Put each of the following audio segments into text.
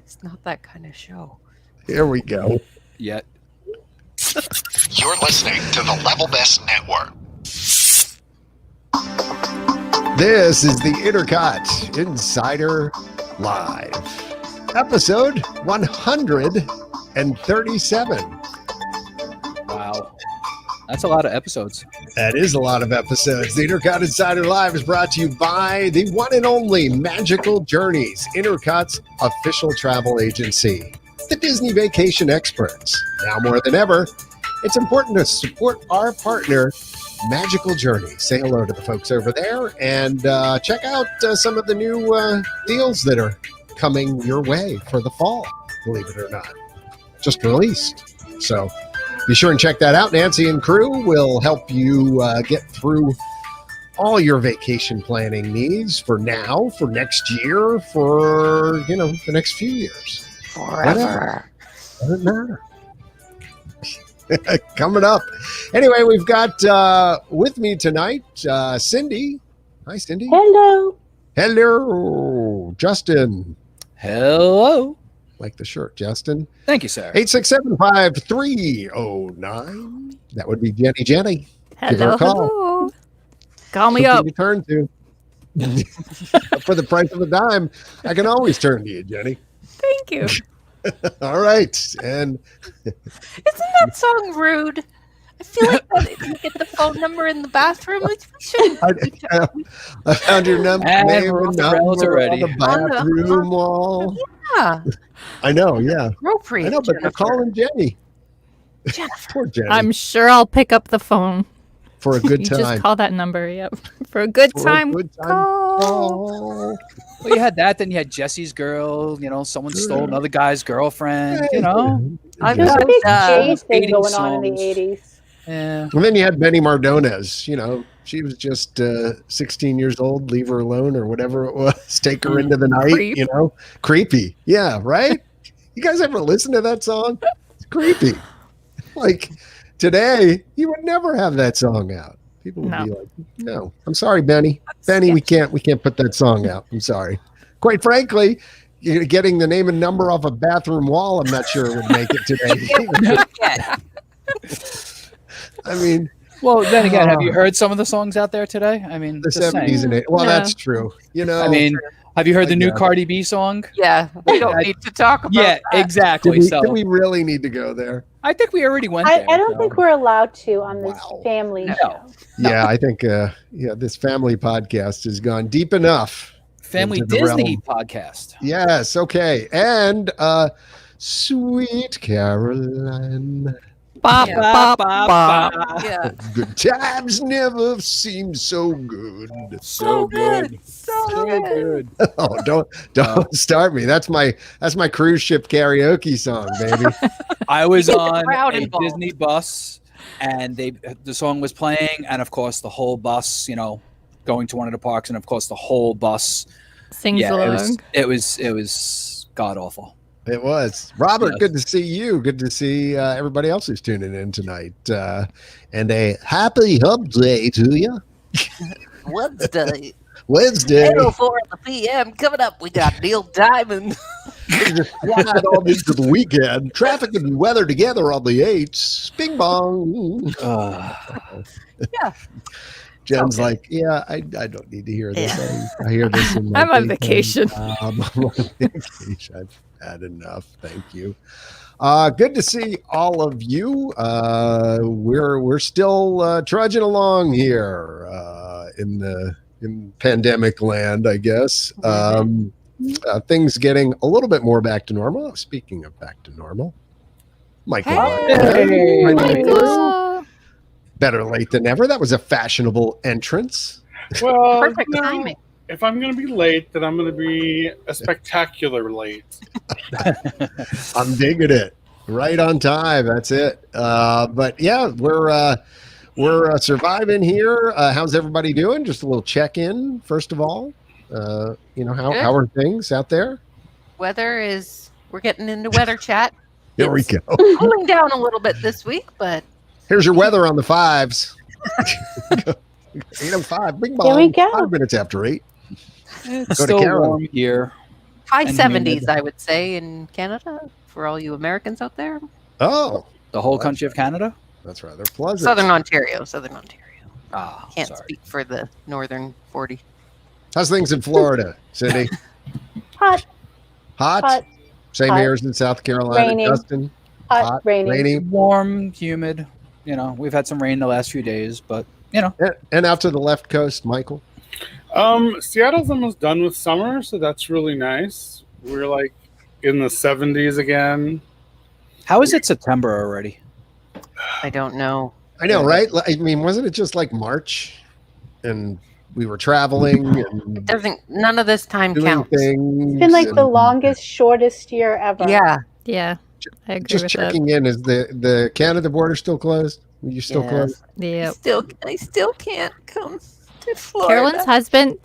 It's not that kind of show. Here we go. Yet. You're listening to the Level Best Network. This is the INTERCOT Insider Live, episode 137. Wow. That's a lot of episodes. That is a lot of episodes. The INTERCOT Insider Live is brought to you by the one and only Magical Journeys, INTERCOT's official travel agency, the Disney vacation experts. Now more than ever, it's important to support our partner, Magical Journeys. Say hello to the folks over there and check out some of the new deals that are coming your way for the fall, believe it or not. Just released. So be sure and check that out. Nancy and crew will help you get through all your vacation planning needs for now, for next year, for, the next few years. Forever. Doesn't matter. Coming up. Anyway, we've got with me tonight, Cindy. Hi, Cindy. Hello. Hello. Justin. Hello. Like the shirt, Justin. Thank you, sir. 867-5309. That would be Jenny. Give her a call. Hello. Call me Who up. can you turn to? For the price of a dime, I can always turn to you, Jenny. Thank you. All right. And Isn't that song rude? I feel like that if you get the phone number in the bathroom, we shouldn't. I found your number, And name we're and off the rails number already. on the bathroom wall. Yeah. I know, yeah. Appropriate. I know, but they're calling Jenny. Jennifer. Poor Jenny. I'm sure I'll pick up the phone. For a good You time. just call that number, yep. For a good For a time. good time Call. Well, you had that, then you had Jesse's girl, someone stole another guy's girlfriend, I've Yeah. got Big gay thing dating going on in the songs. 80s. Yeah. And then you had Benny Mardones. She was just 16 years old. Leave her alone or whatever it was. Take her into the night. Creep. Creepy. Yeah, right. You guys ever listen to that song? It's creepy. Like today, you would never have that song out. People would be like, "No, I'm sorry, Benny. Benny, we can't put that song out. I'm sorry." Quite frankly, getting the name and number off a bathroom wall, I'm not sure it would make it today. I mean, Well, then again, have you heard some of the songs out there today? I mean, the just 70s saying. and 80s. Well, Yeah. that's true. I mean, have you heard the new Yeah. Cardi B song? Yeah, we don't need to talk about Yeah, that. exactly. do we really need to go there? I think we already went I there. don't think we're allowed to on this Wow. family No. show. Yeah, I think this family podcast has gone deep enough. Family into the Disney realm. podcast. Yes, okay. And Sweet Caroline. Bop, Yeah. bop, bop. Yeah. Good times never seem so good. So good. So good. Oh, don't start me. That's my cruise ship karaoke song, baby. I was Get the on crowd a involved. Disney bus, and the song was playing, and of course the whole bus, going to one of the parks, and of course the whole bus. Sings along. It was god awful. It was. Robert, Yes. good to see you. Good to see everybody else who's tuning in tonight. And a happy hump day to you. Wednesday. Wednesday. 8:04 at the PM. Coming up, we got Neil Diamond. Just slide on into the weekend. Traffic and weather together on the 8s. Bing bong. Yeah. Jen's Okay. like, yeah, I don't need to hear this. I hear this in my I'm on weekend. vacation. I'm on vacation. I've had enough. Thank you. Good to see all of you. We're still trudging along here in pandemic land, I guess. Things getting a little bit more back to normal. Speaking of back to normal, Michael. Hey, Michael. Better late than never. That was a fashionable entrance. Well, Perfect timing. if I'm going to be late, then I'm going to be a spectacular late. I'm digging it. Right on time. That's it. But yeah, we're surviving here. How's everybody doing? Just a little check-in, first of all. How are things out there? Weather we're getting into weather chat. Here we go. Cooling down a little bit this week, but Here's your weather on the 5s. 8:05. Bing bong. Here we go. 5 minutes after 8. It's Go to still Carol. warm here. High and 70s, humid. I would say, in Canada for all you Americans out there. Oh, The whole country of Canada? that's rather pleasant. Southern Ontario. Ah, Can't sorry. speak for the northern 40. How's things in Florida, Cindy? Hot, Hot? hot, Same hot. here as in South Carolina. Raining. Justin? hot, rainy. Warm, humid. You know, we've had some rain the last few days, but you know. And out to the left coast, Michael? Seattle's almost done with summer, so that's really nice. We're like in the 70s again. How is it September already? I don't know. I know, right? I mean, wasn't it just like March? And we were traveling and None of this time doing counts. things. It's been like the and longest, shortest year ever. Yeah. Yeah, I agree Just with checking in. Is the Canada border still closed? Are you still closed? that. Yeah. I still can't come to Florida.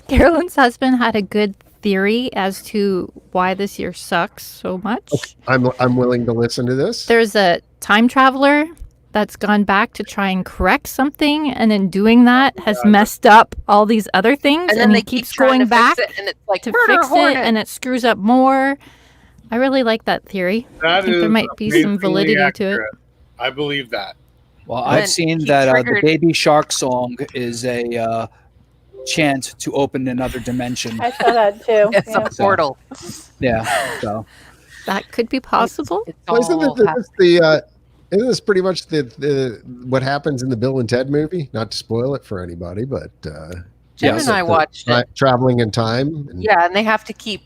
Carolyn's husband had a good theory as to why this year sucks so much. I'm willing to listen to this. There's a time traveler that's gone back to try and correct something, and in doing that has messed up all these other things, and then he they keeps keep trying going to back fix it, and it's like to murder fix hornet. it, and it screws up more. I really like that theory. I think there might be some validity to it. I believe that. Well, And I've seen he that the triggered- Baby Shark song is a chant to open another dimension. I saw that too. It's Yeah. a portal. Yeah, so That could be possible. It's Well, isn't all isn't this pretty much the what happens in the Bill and Ted movie? Not to spoil it for anybody, but Jim Yeah, and I watched it. traveling in time. And, Yeah, and they have to keep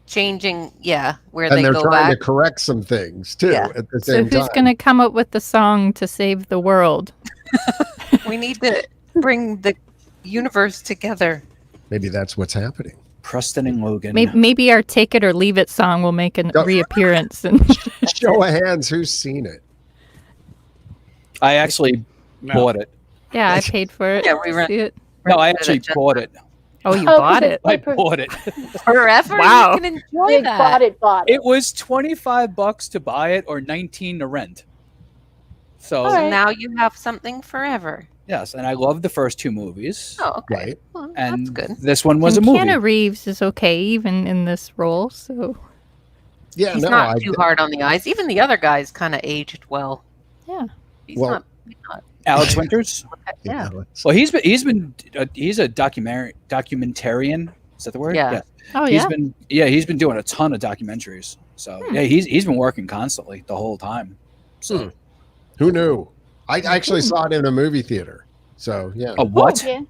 changing. Yeah, where and they they're go trying back. to correct some things too Yeah. at the So same who's time. going to come up with the song to save the world? We need to bring the universe together. Maybe that's what's happening. Preston and Logan. Maybe our Take It or Leave It song will make a Oh. reappearance. And Show of hands, who's seen it? I actually bought it. yeah, I paid for it. Yeah, we rent- See it? No, I Rented it actually just bought it. Oh, you Oh, bought 'cause it? I Paper- bought it. Forever. Wow. You can enjoy Big that. bought it. It was $25 to buy it or $19 to rent. So All So right. now you have something forever. yes, and I love the first two movies. Oh, okay. Right. Well, And that's good. this one was And a movie. Keanu Reeves is okay even in this role. So Yeah, He's no, not too hard on the eyes. Even the other guys kind of aged well. yeah, He's Well- not. Alex Winters. Yeah. Well, he's a documentarian. Is that the word? Yeah. oh He's yeah. he's been doing a ton of documentaries. So yeah, he's been working constantly the whole time. So Who knew? I actually saw it in a movie theater. So yeah. a what? Yeah.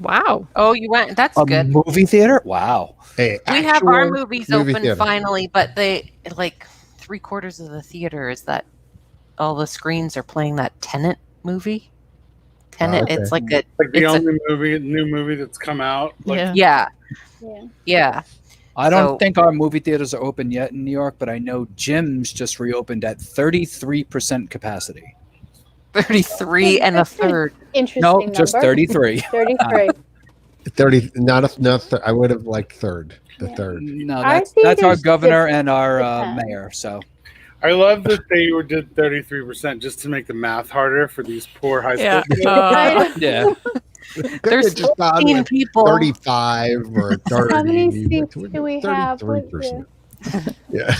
Wow. Oh, you went. That's A good. movie theater? Wow. Hey, We have our actual movies movie open theater. finally, but they like 3/4 of the theater is that all the screens are playing that Tenet movie. Tenet. Okay. It's like a. Like the It's a- only new movie that's come out. Like, Yeah. Yeah. Yeah. Yeah. I don't So- think our movie theaters are open yet in New York, but I know gyms just reopened at 33% capacity. 33 and a That's pretty third. Interesting No, number. just 33. 33. 30. Not. I would have liked third. The third. No, Our that's our theaters governor just and our depend. mayor. So I love that they did 33% just to make the math harder for these poor high school Yeah. kids. yeah, There's Could've just gone 15 with people. 35 or 30. How many What seats would- do we have? 33%. Yeah.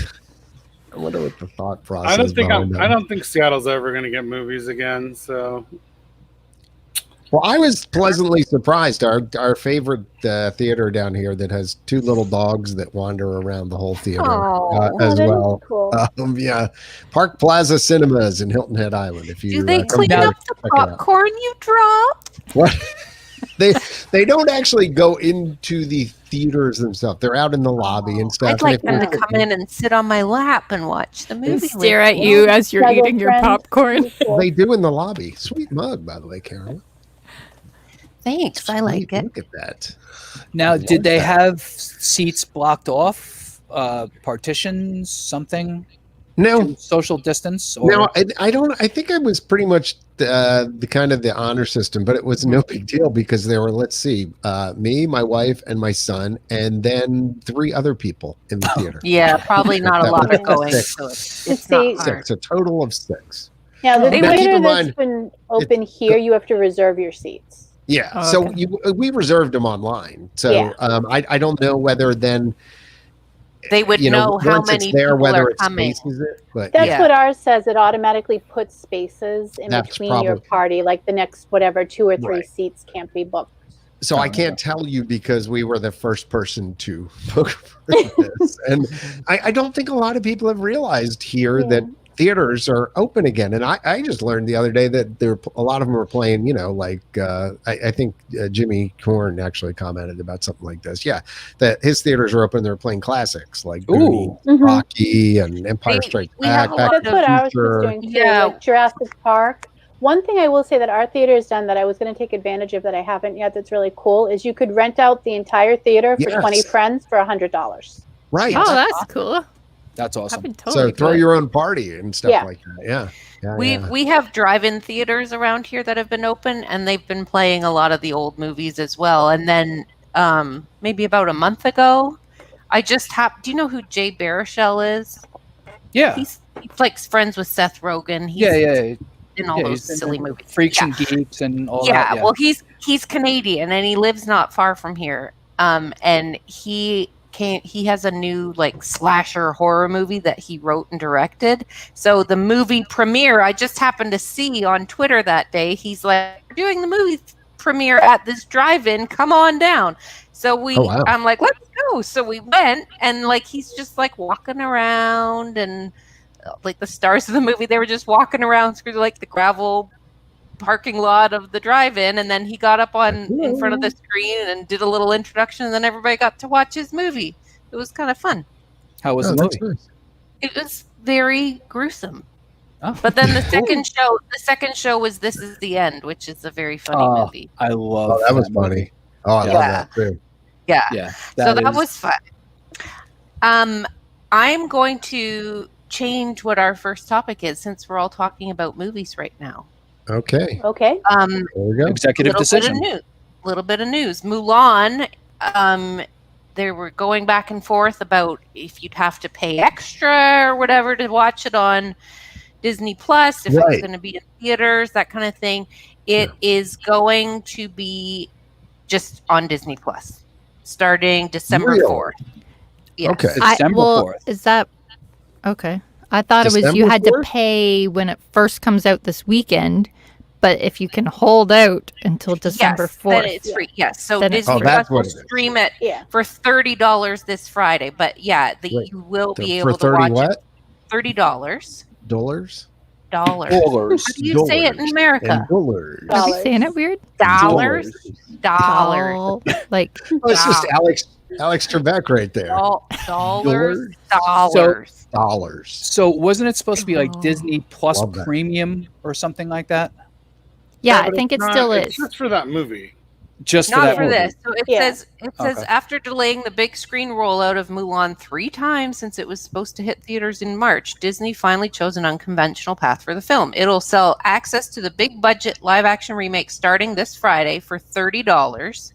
I wonder what the thought process. I don't think behind that. I don't think Seattle's ever going to get movies again. So Well, I was pleasantly surprised. Our favorite theater down here that has two little dogs that wander around the whole theater Oh. as that is well. cool. Yeah, Park Plaza Cinemas in Hilton Head Island. If you Do they come clean down, up the check it out. popcorn you dropped? What? They don't actually go into the theaters themselves. They're out in the lobby and stuff. I'd like And them to come in and sit on my lap and watch the And movie. stare with at me. you as you're Snuggle eating your friends. popcorn. Cool. they do in the lobby. Sweet mug, by the way, Carol. Thanks. I like Sweet, it. Look at that. Now, did they that. have seats blocked off, partitions, something, No, social distance? Or no, I don't. I think it was pretty much the kind of the honor system, but it was no big deal because there were, let's see, me, my wife, and my son, and then 3 other people in the theater. Yeah, probably not a That lot was going. six. So it's Just not see- hard. 6, a total of 6. Now, the They Now, keep theater in that's mind, been open here, you have to reserve your seats. Yeah, Oh, so okay. we reserved them online. So Yeah. I don't know whether then They would know how once many it's there, people whether are it coming. spaces it. But That's Yeah. what ours says. It automatically puts spaces in That's between your probably- party, like the next whatever 2 or 3 Right. seats can't be booked. So I can't tell you because we were the first person to book for this. And I don't think a lot of people have realized here that theaters are open again. And I just learned the other day that a lot of them are playing, I think Jimmy Korn actually commented about something like this. Yeah, that his theaters are open. They're playing classics like Goonies, Rocky, and Empire Strikes Back. That's what ours was doing too, like Jurassic Park. One thing I will say that our theater has done that I was going to take advantage of that I haven't yet that's really cool is you could rent out the entire theater for 20 friends for $100. Right. Oh, that's cool. That's awesome. Totally so throw your own party and stuff like that. Yeah. We have drive-in theaters around here that have been open, and they've been playing a lot of the old movies as well. And then maybe about a month ago, I just do you know who Jay Baruchel is? Yeah. He's like friends with Seth Rogen. Yeah. In all those silly movies. Freaks and Geeks and all that. Yeah, well, he's Canadian, and he lives not far from here. And he has a new like slasher horror movie that he wrote and directed. So the movie premiere, I just happened to see on Twitter that day. He's like, "We're doing the movie premiere at this drive-in. Come on down." So I'm like, "Let's go." So we went, and like he's just like walking around, and like the stars of the movie, they were just walking around through like the gravel parking lot of the drive-in, and then he got up in front of the screen and did a little introduction, and then everybody got to watch his movie. It was kind of fun. How was the movie? Nice. It was very gruesome. But then the second show was This Is the End, which is a very funny movie. I love that was funny. Oh, I love that too. Yeah. So that was fun. I'm going to change what our first topic is since we're all talking about movies right now. Okay. Okay. There we go. Executive decision. Little bit of news. Mulan. They were going back and forth about if you'd have to pay extra or whatever to watch it on Disney Plus, if it's going to be in theaters, that kind of thing. It is going to be just on Disney Plus starting December 4th. Yes. Okay. December 4th. Is that okay? I thought it was you had to pay when it first comes out this weekend, but if you can hold out until December 4th, then it's free. Yes, so Then Disney Plus will stream it for $30 this Friday. But you will be able to watch it. $30. Dollars. How do you say it in America? Dollars. Are we saying it weird? Dollars. Like it's just Alex Trebek right there. Dollars. So wasn't it supposed to be like Disney Plus Premium or something like that? Yeah, I think it still is. It's just for that movie. Just for Not that for movie. this. So it says after delaying the big screen rollout of Mulan 3 times since it was supposed to hit theaters in March, Disney finally chose an unconventional path for the film. It'll sell access to the big budget live action remake starting this Friday for $30.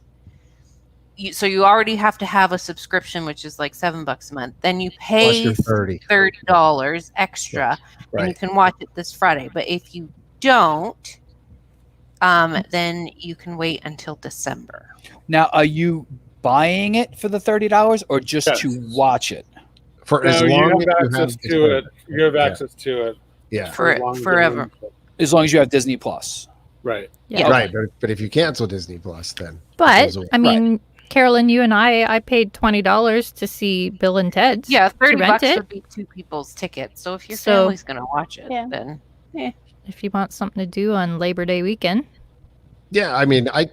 So you already have to have a subscription, which is like $7 a month. Then you pay $30 extra, and you can watch it this Friday. But if you don't, then you can wait until December. Now, are you buying it for the $30 or just to watch it? For as long as you have access to it, you have access to it. Yeah, forever. As long as you have Disney Plus, right? Yeah, right. But if you cancel Disney Plus, then. But I mean, Carolyn, you and I paid $20 to see Bill and Ted's. Yeah, $30 it. would be 2 people's ticket. So if your family's going to watch it, then if you want something to do on Labor Day weekend. Yeah, I mean, I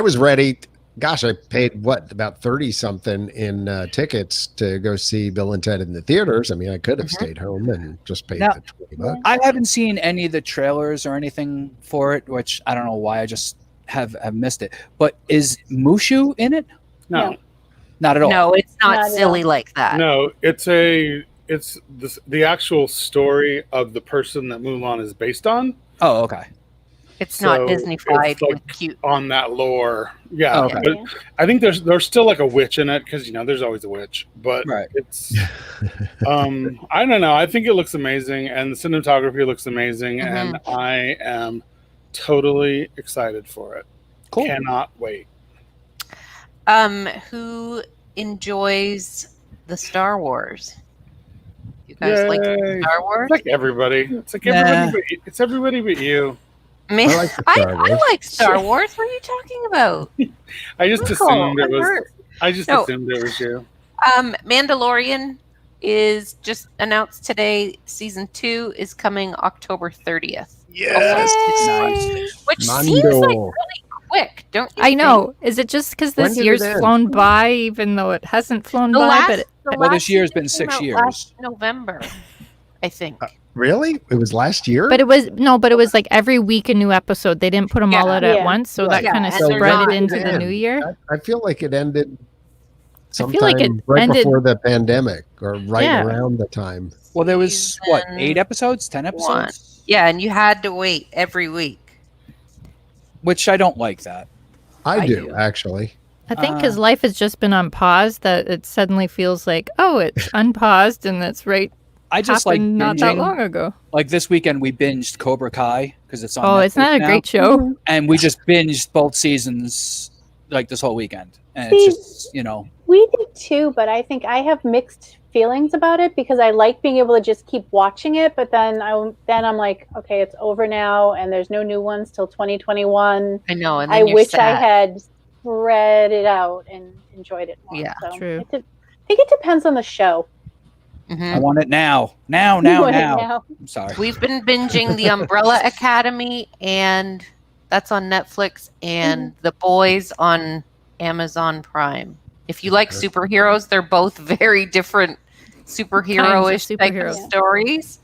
was ready. Gosh, I paid about 30 something in tickets to go see Bill and Ted in the theaters. I mean, I could have stayed home and just paid the $20. I haven't seen any of the trailers or anything for it, which I don't know why. I just have missed it. But is Mushu in it? No, not at all. No, it's not silly like that. No, it's the actual story of the person that Mulan is based on. Oh, okay. It's not Disney-fied with cute on that lore. Yeah, okay. But I think there's still like a witch in it because there's always a witch. But it's I don't know. I think it looks amazing, and the cinematography looks amazing, and I am totally excited for it. Cool. Cannot wait. Who enjoys the Star Wars. You guys like Star Wars? It's like everybody. It's like everybody. It's everybody but you. Man, I like Star Wars. What are you talking about? I just assumed it was. I just assumed it was you. Mandalorian is just announced today. Season 2 is coming October 30th. Yes, nice. Which seems like really quick, don't you? I know. Is it just because this year's flown by, even though it hasn't flown by? Well, this year's been 6 years. Last November, I think. Really? It was last year? But it was like every week a new episode. They didn't put them all out at once, so that kind of spread it into the new year. I feel like it ended sometime before the pandemic or around the time. Well, there was, 8 episodes? 10 episodes? Yeah, and you had to wait every week. Which I don't like that. I do, actually. I think because life has just been on pause, that it suddenly feels like, it's unpaused and that's right. I just like binging, not that long ago. Like this weekend, we binged Cobra Kai because it's on. Oh, Netflix it's not a great show. And we just binged both seasons like this whole weekend, and it's just we did too. But I think I have mixed feelings about it because I like being able to just keep watching it, but then I'm like, okay, it's over now, and there's no new ones till 2021. I know, and I wish I had spread it out and enjoyed it more. Yeah, so true. I think it depends on the show. Mm-hmm. I want it now. Now. I'm sorry. We've been binging The Umbrella Academy, and that's on Netflix, and The Boys on Amazon Prime. If you like superheroes, they're both very different superhero-ish type of stories,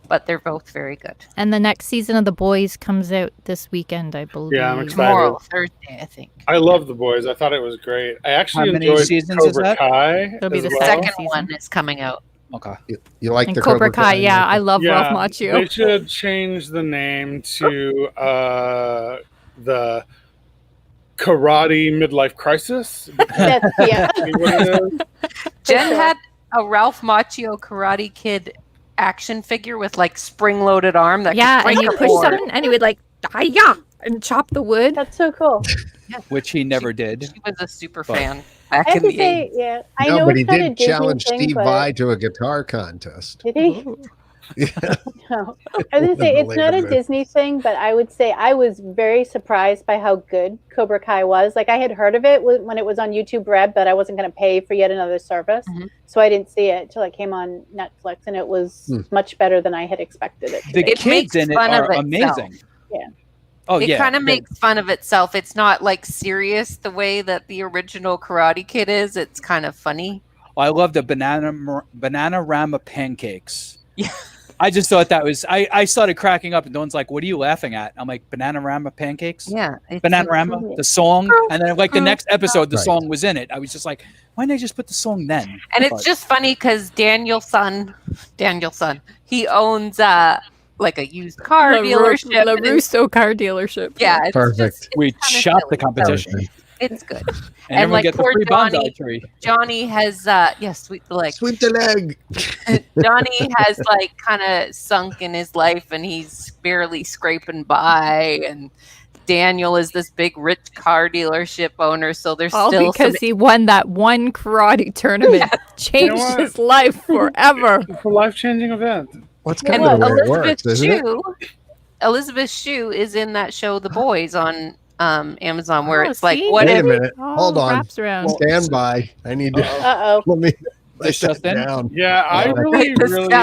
but they're both very good. And the next season of The Boys comes out this weekend, I believe. Yeah, I'm excited. Tomorrow, Thursday, I think. I love The Boys. I thought it was great. I actually many enjoyed seasons Cobra Kai. It'll be the second one is coming out. Okay. You like and the Cobra Kai? Yeah, I love Ralph Macchio. They should change the name to the Karate Midlife Crisis. Jen had a Ralph Macchio Karate Kid action figure with like spring-loaded arm that could and you push something and he would like and chop the wood. That's so cool. Which he never did. She was a super fan back in the 80s. I know but he it's not a did Disney challenge thing, Steve but... Vai to a guitar contest. Did he? Yeah. No. I was going to say it's not a Disney thing, but I would say I was very surprised by how good Cobra Kai was. Like I had heard of it when it was on YouTube Red, but I wasn't going to pay for yet another service. Mm-hmm. So I didn't see it until it came on Netflix, and it was much better than I had expected it to be. The kids in it are amazing. Yeah. Oh, it kind of makes fun of itself. It's not like serious the way that the original Karate Kid is. It's kind of funny. I love the banana rama pancakes. Yeah. I just thought that was, I started cracking up and Dawn's like, what are you laughing at? I'm like, banana rama pancakes? Yeah. Banana rama, the song. And then like the next episode, the song was in it. I was just like, why didn't they just put the song then? And it's just funny because Danielson, he owns like a used car dealership. La Russo car dealership. Yeah. It's perfect. We shot the competition. It's good. And like poor Johnny has sweep the leg. Sweep the leg. Johnny has like kind of sunk in his life and he's barely scraping by, and Daniel is this big rich car dealership owner, so there's still because he won that one karate tournament. Changed his life forever. It's a life-changing event. What's kind of the way it works, isn't it? Elizabeth Shue is in that show The Boys on Amazon, where it's like, what? Wait a minute, hold on, stand by. I need to. Let me shut down. Yeah, I really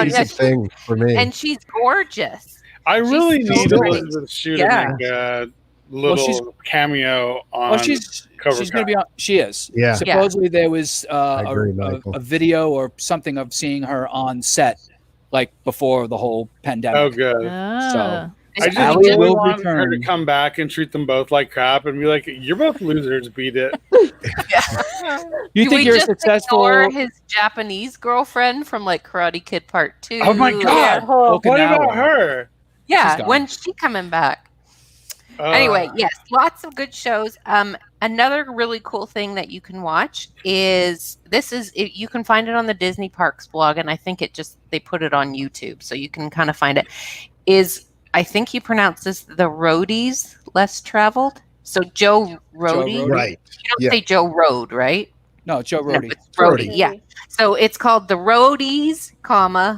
easy thing for me. And she's gorgeous. I really need Elizabeth Shue to make a little cameo on. She's going to be on. She is. Yeah. Supposedly there was a video or something of seeing her on set, like before the whole pandemic. Oh, good. So. I just really want her to come back and treat them both like crap and be like, "You're both losers. Beat it." You think you're successful? Or his Japanese girlfriend from like Karate Kid Part 2. Oh my god! What about her? Yeah, when's she coming back? Anyway, yes, lots of good shows. Another really cool thing that you can watch is you can find it on the Disney Parks blog, and I think they put it on YouTube, so you can kind of find it. I think you pronounce this the Roadies Less Traveled. So Joe Roadie. Right. You don't say Joe Road, right? No, Joe Roadie. No, it's Roadie. Yeah. So it's called The Roadies,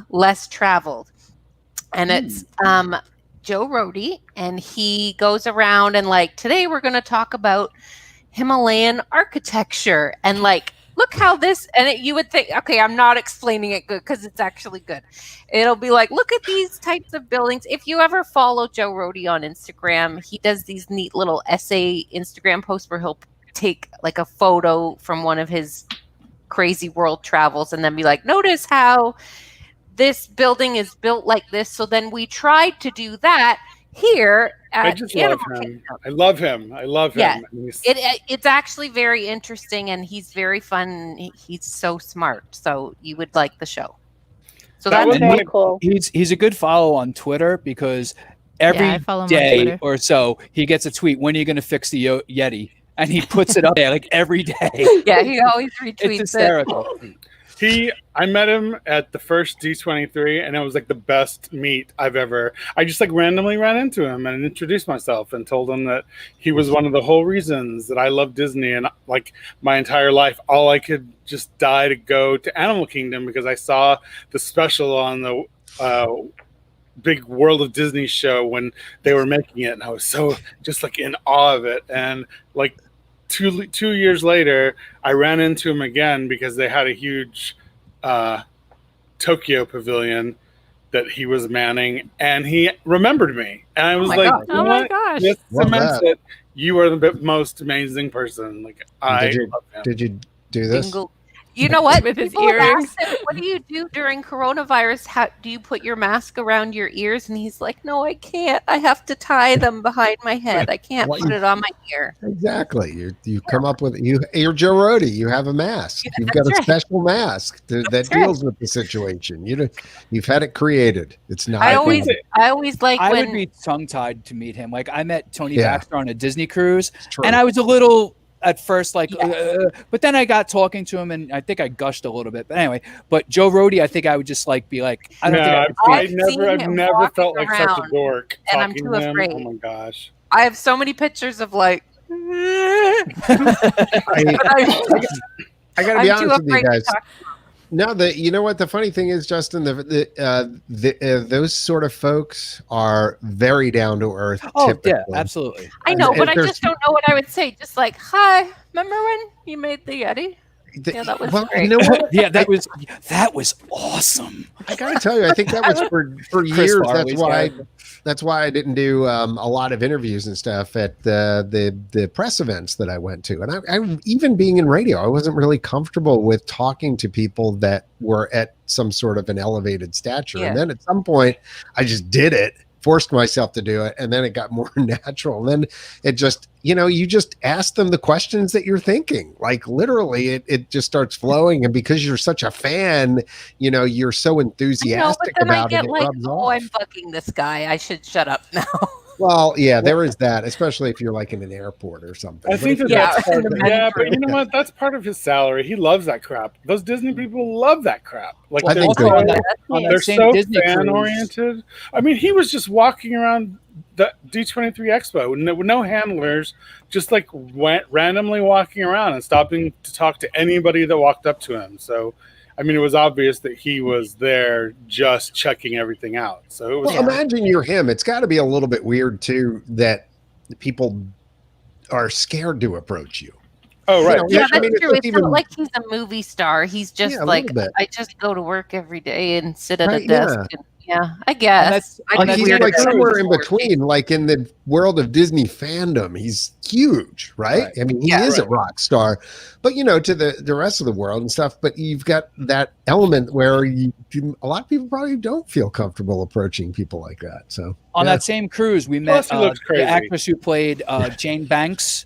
Less Traveled. And it's Joe Roadie, and he goes around and like, today we're going to talk about Himalayan architecture and like, look how this, and you would think, okay, I'm not explaining it good because it's actually good. It'll be like, look at these types of buildings. If you ever follow Joe Roadie on Instagram, he does these neat little essay Instagram posts where he'll take like a photo from one of his crazy world travels and then be like, notice how this building is built like this. So then we tried to do that here at I just love him. I love him. I love him. Yeah, it's actually very interesting, and he's very fun. He's so smart. So you would like the show. So that's very cool. He's a good follow on Twitter because every day or so he gets a tweet. When are you going to fix the Yeti? And he puts it up there like every day. Yeah, he always retweets it's hysterical. I met him at the first D23, and it was like the best meet I've ever. I just like randomly ran into him and introduced myself and told him that he was one of the whole reasons that I love Disney, and like my entire life, all I could just die to go to Animal Kingdom because I saw the special on the big World of Disney show when they were making it, and I was so just like in awe of it. And like 2 years later, I ran into him again because they had a huge Tokyo pavilion that he was manning, and he remembered me. And I was like, oh my gosh, this cements it. You are the most amazing person. Like, I love him. Did you do this? You know what? With his People earrings. ask him, what do you do during coronavirus? How do you put your mask around your ears? And he's like, no, I can't. I have to tie them behind my head. I can't put it on my ear. Exactly. You come up with you're Joe Roadie. You have a mask. Yeah, You've got a right. special mask that deals with the situation. You've had it created. It's not. I always like I when would be tongue tied to meet him. Like I met Tony Baxter on a Disney cruise, True. and I was a little at first like, but then I got talking to him, and I think I gushed a little bit. But anyway, but Joe Roadie, I think I would just like be like, I don't think I've never felt like such a dork and I'm talking too to him. afraid. Oh my gosh. I have so many pictures of like. I got to be honest with you guys. No, you know what the funny thing is, Justin, those sort of folks are very down to earth. Oh, typically. yeah, absolutely. I know, but I just don't know what I would say. Just like, hi, remember when you made the Yeti? Yeah, that was great. You know what? Yeah, that was awesome. I got to tell you, I think that was for years. That's why I didn't do a lot of interviews and stuff at the press events that I went to. And I even being in radio, I wasn't really comfortable with talking to people that were at some sort of an elevated stature. Yeah. And then at some point, I just did it, forced myself to do it, and then it got more natural. And then it just, you just ask them the questions that you're thinking. Like literally, it just starts flowing. And because you're such a fan, you're so enthusiastic about it. Like, I'm bugging this guy. I should shut up now. Well, yeah, there is that, especially if you're like in an airport or something. I think that's part of it. Yeah, but you know what? That's part of his salary. He loves that crap. Those Disney people love that crap. Like they're so fan oriented. I mean, he was just walking around the D23 Expo with no handlers, just like went randomly walking around and stopping to talk to anybody that walked up to him. So, I mean, it was obvious that he was there just checking everything out. So it was. Well, imagine you're him. It's got to be a little bit weird too that people are scared to approach you. Oh, right. Yeah, that's true. It's not like he's a movie star. He's just like, I just go to work every day and sit at a desk. Yeah, I guess. He's like somewhere in between, like in the world of Disney fandom. He's huge, right? I mean, he is a rock star, but to the rest of the world and stuff. But you've got that element where a lot of people probably don't feel comfortable approaching people like that. So on that same cruise, we met the actress who played Jane Banks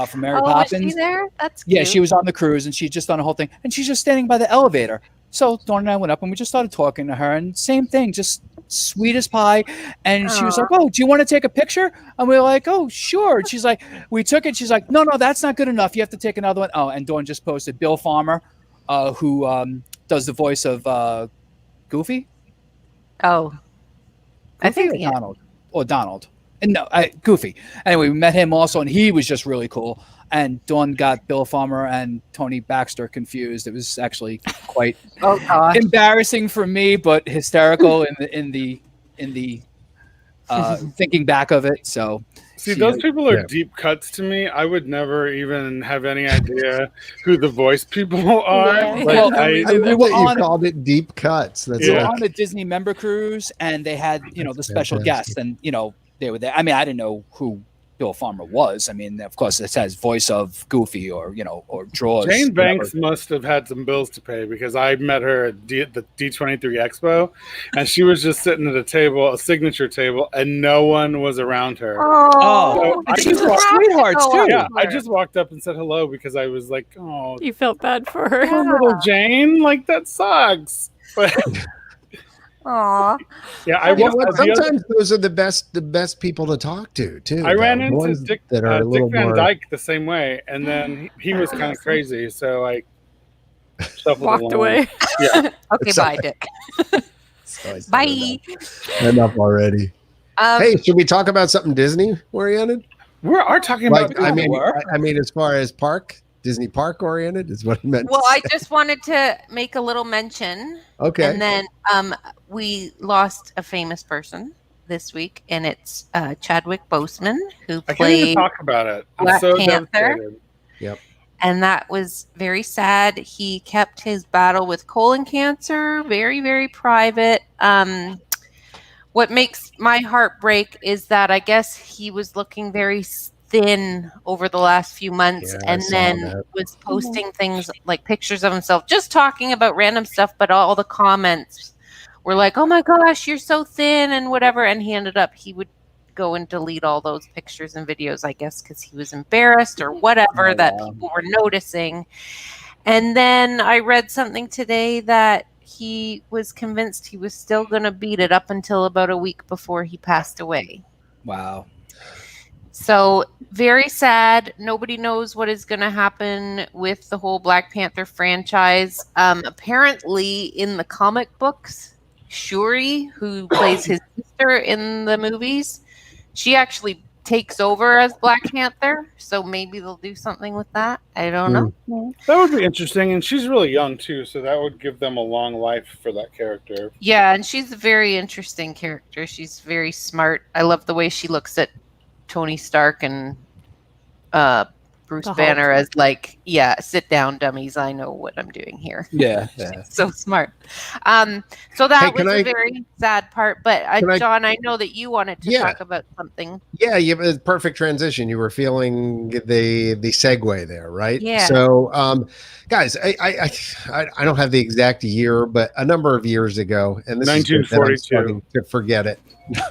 from Mary Poppins. Was she there? That's cute. Yeah, she was on the cruise, and she'd just done a whole thing, and she's just standing by the elevator. So Dawn and I went up and we just started talking to her, and same thing, just sweet as pie. And she was like, "Oh, do you want to take a picture?" And we were like, "Oh, sure." And she's like, we took it. She's like, "No, that's not good enough. You have to take another one." Oh, and Dawn just posted Bill Farmer, who does the voice of Goofy. Oh, Goofy, I think Donald. No, Goofy. Anyway, we met him also, and he was just really cool. And Dawn got Bill Farmer and Tony Baxter confused. It was actually quite embarrassing for me, but hysterical in the thinking back of it. So, see, those people are deep cuts to me. I would never even have any idea who the voice people are. Yeah. Like, I love that you called it deep cuts. That's we were on the Disney member cruise, and they had the special guests, and they were there. I mean, I didn't know who Bill Farmer was. I mean, of course, it says voice of Goofy or Draws. Jane Banks must have had some bills to pay, because I met her at the D23 Expo, and she was just sitting at a table, a signature table, and no one was around her. Oh, so she's a sweetheart too. Yeah, I just walked up and said hello because I was like, oh, you felt bad for her. Oh, little Jane, like that sucks. But Aw. yeah, sometimes those are the best people to talk to too. I ran into Dick that are a little Van more... Dyke the same way, and then he was kind of crazy, so I walked away. Yeah. Okay, bye, Dick. Bye. Enough already. Hey, should we talk about something Disney oriented? We are talking about. I mean, as far as Disney park oriented is what I meant. Well, I just wanted to make a little mention. Okay. And then we lost a famous person this week, and it's Chadwick Boseman, who I can't even played talk about it. I'm Black so Panther. devastated. Yep. And that was very sad. He kept his battle with colon cancer very, very private. What makes my heart break is that I guess he was looking very thin over the last few months, and then was posting things like pictures of himself just talking about random stuff, but all the comments were like, oh my gosh, you're so thin and whatever. And he would go and delete all those pictures and videos, I guess because he was embarrassed or whatever that people were noticing. And then I read something today that he was convinced he was still going to beat it up until about a week before he passed away. Wow. So very sad. Nobody knows what is going to happen with the whole Black Panther franchise. Apparently in the comic books, Shuri, who plays his sister in the movies, she actually takes over as Black Panther. So maybe they'll do something with that. I don't know. That would be interesting. And she's really young too. So that would give them a long life for that character. Yeah. And she's a very interesting character. She's very smart. I love the way she looks at Tony Stark and Bruce Banner as like, sit down, dummies. I know what I'm doing here. Yeah. So smart. So that was a very sad part. But John, I know that you wanted to talk about something. Yeah, you have a perfect transition. You were feeling the segue there, right? Yeah. So, guys, I don't have the exact year, but a number of years ago, and this 1942. is starting to forget it.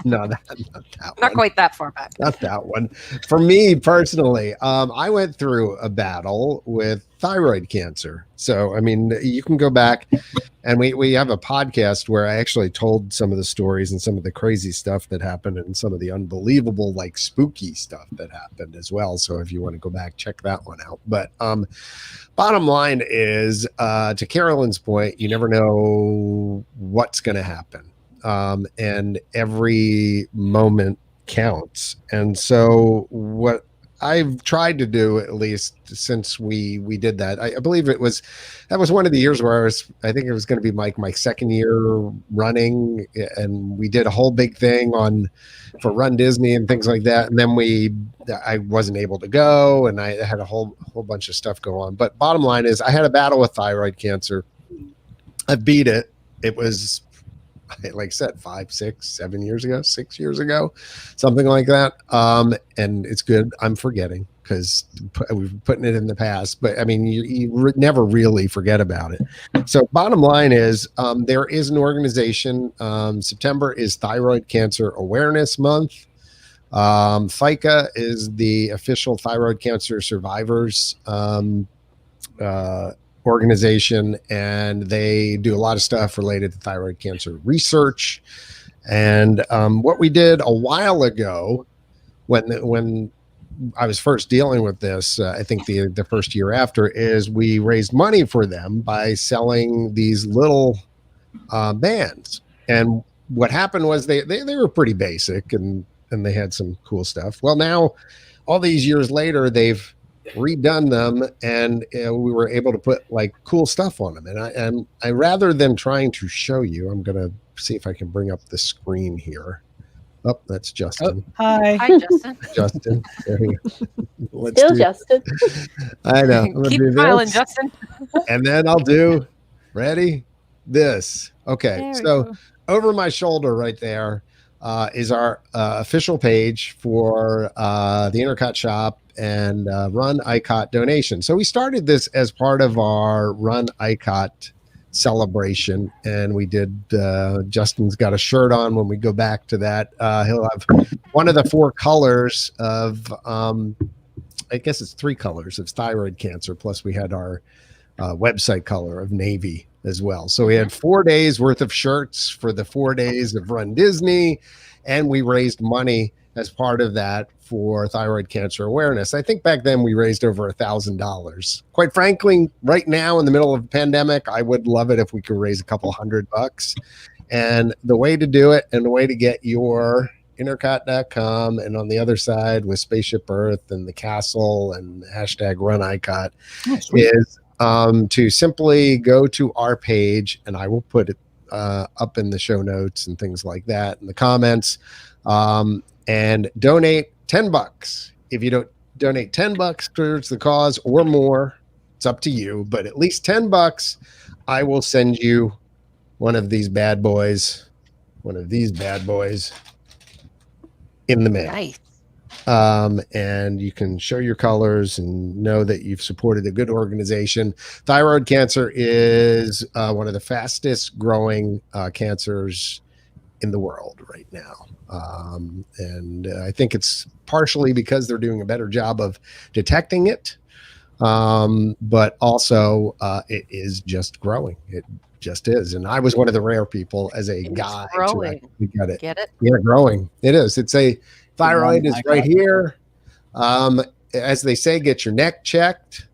No, not that Not one. quite that far back. Not that one. For me personally, I went through a battle with thyroid cancer. So, I mean, you can go back, and we have a podcast where I actually told some of the stories and some of the crazy stuff that happened and some of the unbelievable, like spooky stuff that happened as well. So if you want to go back, check that one out. But bottom line is, to Carolyn's point, you never know what's going to happen. And every moment counts. And so what I've tried to do, at least since we did that, I believe that was one of the years where I think it was going to be my second year running, and we did a whole big thing for Run Disney and things like that. And then I wasn't able to go, and I had a whole bunch of stuff go on. But bottom line is, I had a battle with thyroid cancer. I beat it. It was, like I said, 5, 6, 7 years ago, 6 years ago, something like that. And it's good. I'm forgetting because we're putting it in the past, but I mean, you never really forget about it. So bottom line is, there is an organization. September is Thyroid Cancer Awareness Month. FICA is the official thyroid cancer survivors organization, and they do a lot of stuff related to thyroid cancer research. And what we did a while ago, when I was first dealing with this, I think the first year after, is we raised money for them by selling these little bands. And what happened was they were pretty basic, and and they had some cool stuff. Well, now all these years later, they've redone them, and we were able to put like cool stuff on them. And I rather than trying to show you, I'm gonna see if I can bring up the screen here. Oh, that's Justin. Oh, hi. Hi, Justin. Justin. There you go. Still Justin. I know. Keep smiling, Justin. And then I'll do, ready? This. Okay. So over my shoulder right there is our official page for the INTERCOT shop and Run ICOT donation. So we started this as part of our Run ICOT celebration, and we did Justin's got a shirt on when we go back to that. He'll have one of the 4 colors of I guess it's 3 colors of thyroid cancer, plus we had our website color of navy as well. So we had 4 days worth of shirts for the 4 days of Run Disney, and we raised money as part of that for thyroid cancer awareness. I think back then we raised over $1,000. Quite frankly, right now in the middle of a pandemic, I would love it if we could raise a couple $100. And the way to do it, and the way to get your intercot.com, and on the other side with Spaceship Earth and the castle and hashtag Run ICOT is to simply go to our page, and I will put it up in the show notes and things like that in the comments, and donate $10. If you don't donate $10 towards the cause or more, it's up to you, but at least $10, I will send you one of these bad boys in the mail. Nice. And you can show your colors and know that you've supported a good organization. Thyroid cancer is one of the fastest growing cancers in the world right now. And I think it's partially because they're doing a better job of detecting it. But also it is just growing. It just is. And I was one of the rare people as a guy to actually get it. Yeah, growing. It is. It's a thyroid is right here. As they say, get your neck checked.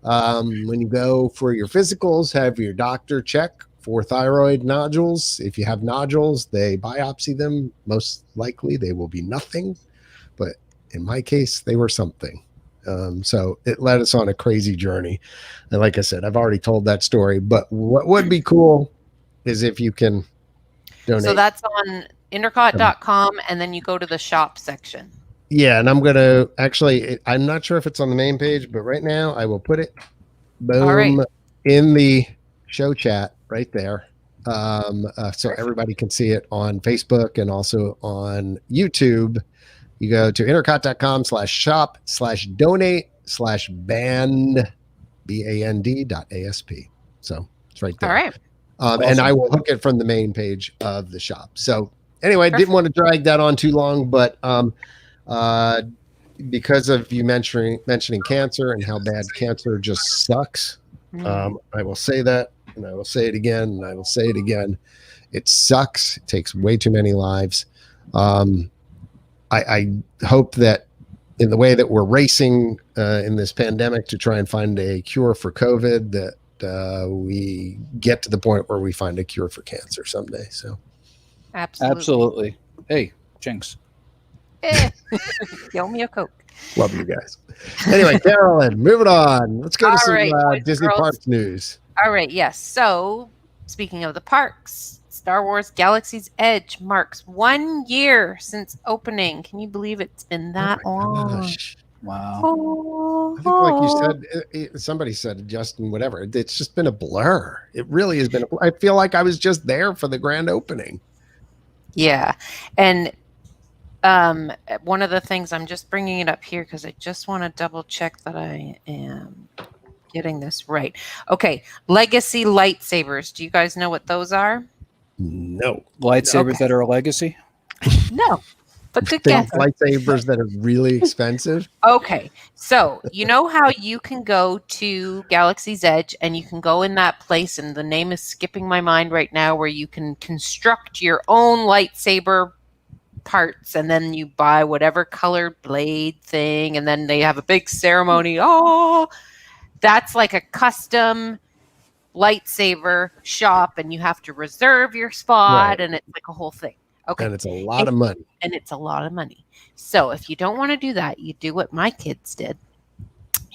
When you go for your physicals, have your doctor check for thyroid nodules. If you have nodules, they biopsy them. Most likely they will be nothing, but in my case, they were something. So it led us on a crazy journey. And like I said, I've already told that story, but what would be cool is if you can donate. So that's on intercot.com, and then you go to the shop section. Yeah, and I'm going to actually, I'm not sure if it's on the main page, but right now I will put it in the show chat right there. So everybody can see it on Facebook and also on YouTube. You go to intercot.com/shop/donate/band BAND.ASP. So it's right there. All right. Awesome. And I will hook it from the main page of the shop. So anyway, I didn't want to drag that on too long, but because of you mentioning cancer and how bad cancer just sucks, I will say that, and I will say it again, and I will say it again. It sucks. It takes way too many lives. I hope that in the way that we're racing in this pandemic to try and find a cure for COVID, that we get to the point where we find a cure for cancer someday. So, absolutely. Hey, Jinx. Give me a Coke. Love you guys. Anyway, Carolyn, moving on. Let's go to some Disney Parks news. All right. Yes. So, speaking of the parks, Star Wars Galaxy's Edge marks 1 year since opening. Can you believe it's been that long? Gosh. Wow. Oh. I think, like you said, somebody said, Justin, whatever. It's just been a blur. It really has been. I feel like I was just there for the grand opening. Yeah. And one of the things, I'm just bringing it up here because I just want to double check that I am getting this right. Okay. Legacy lightsabers. Do you guys know what those are? No. Lightsabers that are a legacy? No. But good guess. Lightsabers that are really expensive. Okay. So, you know how you can go to Galaxy's Edge and you can go in that place, and the name is skipping my mind right now, where you can construct your own lightsaber parts, and then you buy whatever colored blade thing, and then they have a big ceremony. Oh, that's like a custom lightsaber shop, and you have to reserve your spot, and it's like a whole thing. Okay. And it's a lot of money. And it's a lot of money. So if you don't want to do that, you do what my kids did.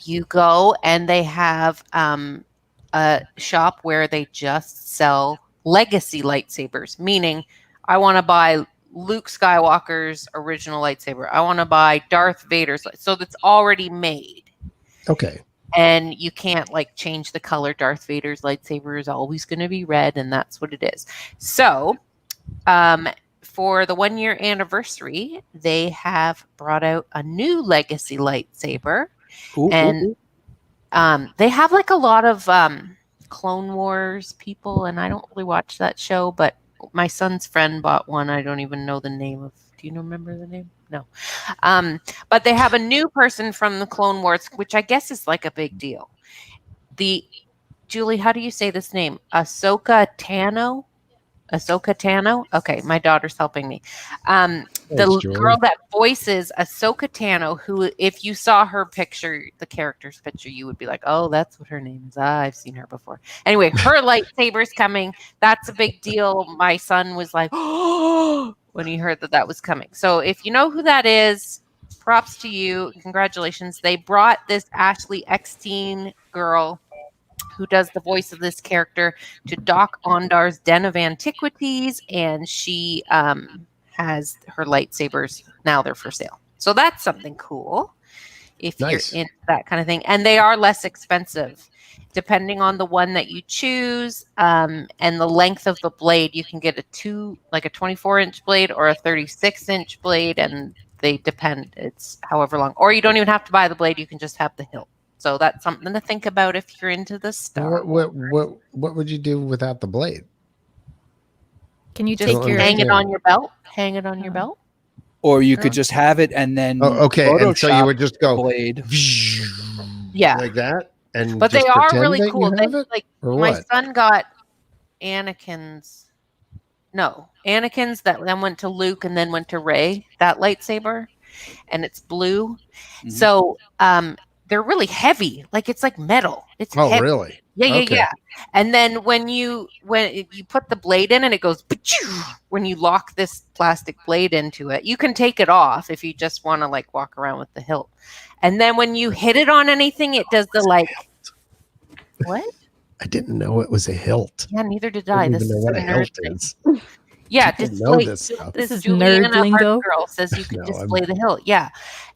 You go and they have a shop where they just sell legacy lightsabers, meaning I want to buy Luke Skywalker's original lightsaber. I want to buy Darth Vader's. So that's already made. Okay. And you can't like change the color. Darth Vader's lightsaber is always going to be red, and that's what it is. So for the 1 year anniversary, they have brought out a new legacy lightsaber. And they have like a lot of Clone Wars people, and I don't really watch that show, but my son's friend bought one. I don't even know the name of. Do you remember the name? No. But they have a new person from the Clone Wars, which I guess is like a big deal. Julie, how do you say this name? Ahsoka Tano? Ahsoka Tano? Okay, my daughter's helping me. The girl that voices Ahsoka Tano, who, if you saw her picture, the character's picture, you would be like, oh, that's what her name is. I've seen her before. Anyway, her lightsaber's coming. That's a big deal. My son was like, oh, when he heard that was coming. So if you know who that is, props to you. Congratulations. They brought this Ashley Eckstein girl who does the voice of this character to Doc Ondar's Den of Antiquities, and she has her lightsabers. Now they're for sale. So that's something cool if you're into that kind of thing. And they are less expensive. Depending on the one that you choose and the length of the blade, you can get a 24-inch blade or a 36-inch blade, and they depend. It's however long. Or you don't even have to buy the blade. You can just have the hilt. So that's something to think about if you're into the Star Wars. What would you do without the blade? Can you just hang it on your belt? Hang it on your belt? Or you could just have it and then okay. And so you would just go blade. Yeah. Like that? But they are really cool. My what? son got Anakin's that then went to Luke and then went to Rey, that lightsaber, and it's blue. Mm-hmm. So they're really heavy. Like it's like metal. It's heavy. Really? Yeah. And then when you put the blade in and it goes when you lock this plastic blade into it, you can take it off if you just want to like walk around with the hilt. And then when you hit it on anything, it does the like what? I didn't know it was a hilt. Yeah, neither did I. This is what a hilt is. Yeah, display this stuff. This is nerd lingo. Girl says you can display the hilt. Yeah,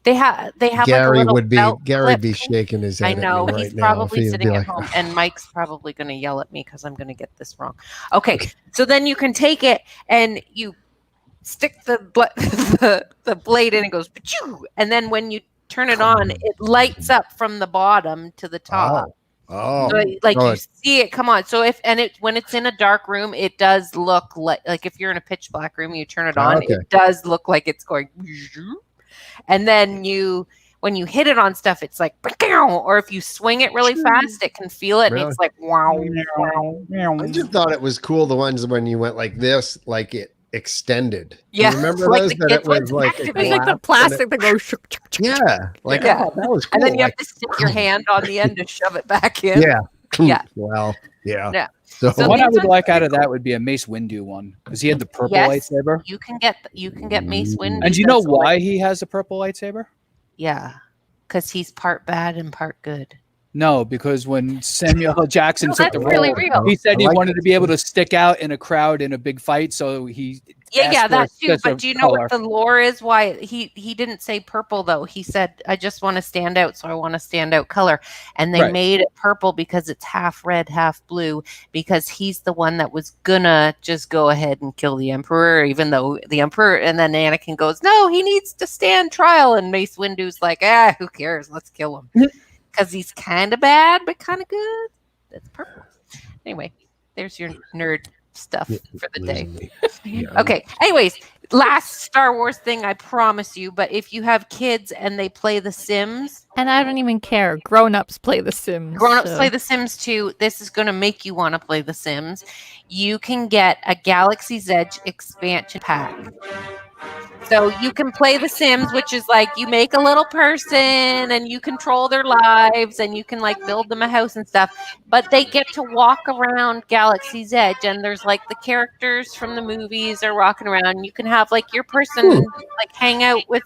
they have. Gary like Gary be shaking his head. I know at me he's right probably now sitting at home, and Mike's probably going to yell at me because I'm going to get this wrong. Okay, so then you can take it and you stick the blade in, and it goes, and then when you turn it on, it lights up from the bottom to the top. Oh, so you see it come on. So when it's in a dark room, it does look like if you're in a pitch black room, you turn it on, it does look like it's going. And then when you hit it on stuff, it's like, or if you swing it really fast, it can feel it, and it's like wow. I just thought it was cool the ones when you went like this, like it extended. Yeah, you remember those that it was like the plastic that goes. That was cool. And then you have to stick your hand on the end to shove it back in. Yeah. Well, yeah. So what I would like out of that would be a Mace Windu one, because he had the purple lightsaber. You can get Mace Windu. And do you know why he has a purple lightsaber? Yeah, because he's part bad and part good. No, because when Samuel L. Jackson took the role, really real. He said he wanted to be able to stick out in a crowd in a big fight, so he that too. But do you know what the lore is? Why he didn't say purple though? He said, "I just want to stand out, so I want a standout color." And they made it purple because it's half red, half blue. Because he's the one that was gonna just go ahead and kill the Emperor, even though the Emperor. And then Anakin goes, "No, he needs to stand trial." And Mace Windu's like, who cares? Let's kill him. Because he's kind of bad, but kind of good. That's purple. Anyway, there's your nerd stuff for the day. Okay. Anyways, last Star Wars thing, I promise you. But if you have kids and they play The Sims. And I don't even care. Grown-ups play The Sims. Grown-ups play The Sims too. This is going to make you want to play The Sims. You can get a Galaxy's Edge expansion pack So you can play The Sims, which is like you make a little person and you control their lives and you can like build them a house and stuff. But they get to walk around Galaxy's Edge and there's like the characters from the movies are walking around. And you can have like your person like hang out with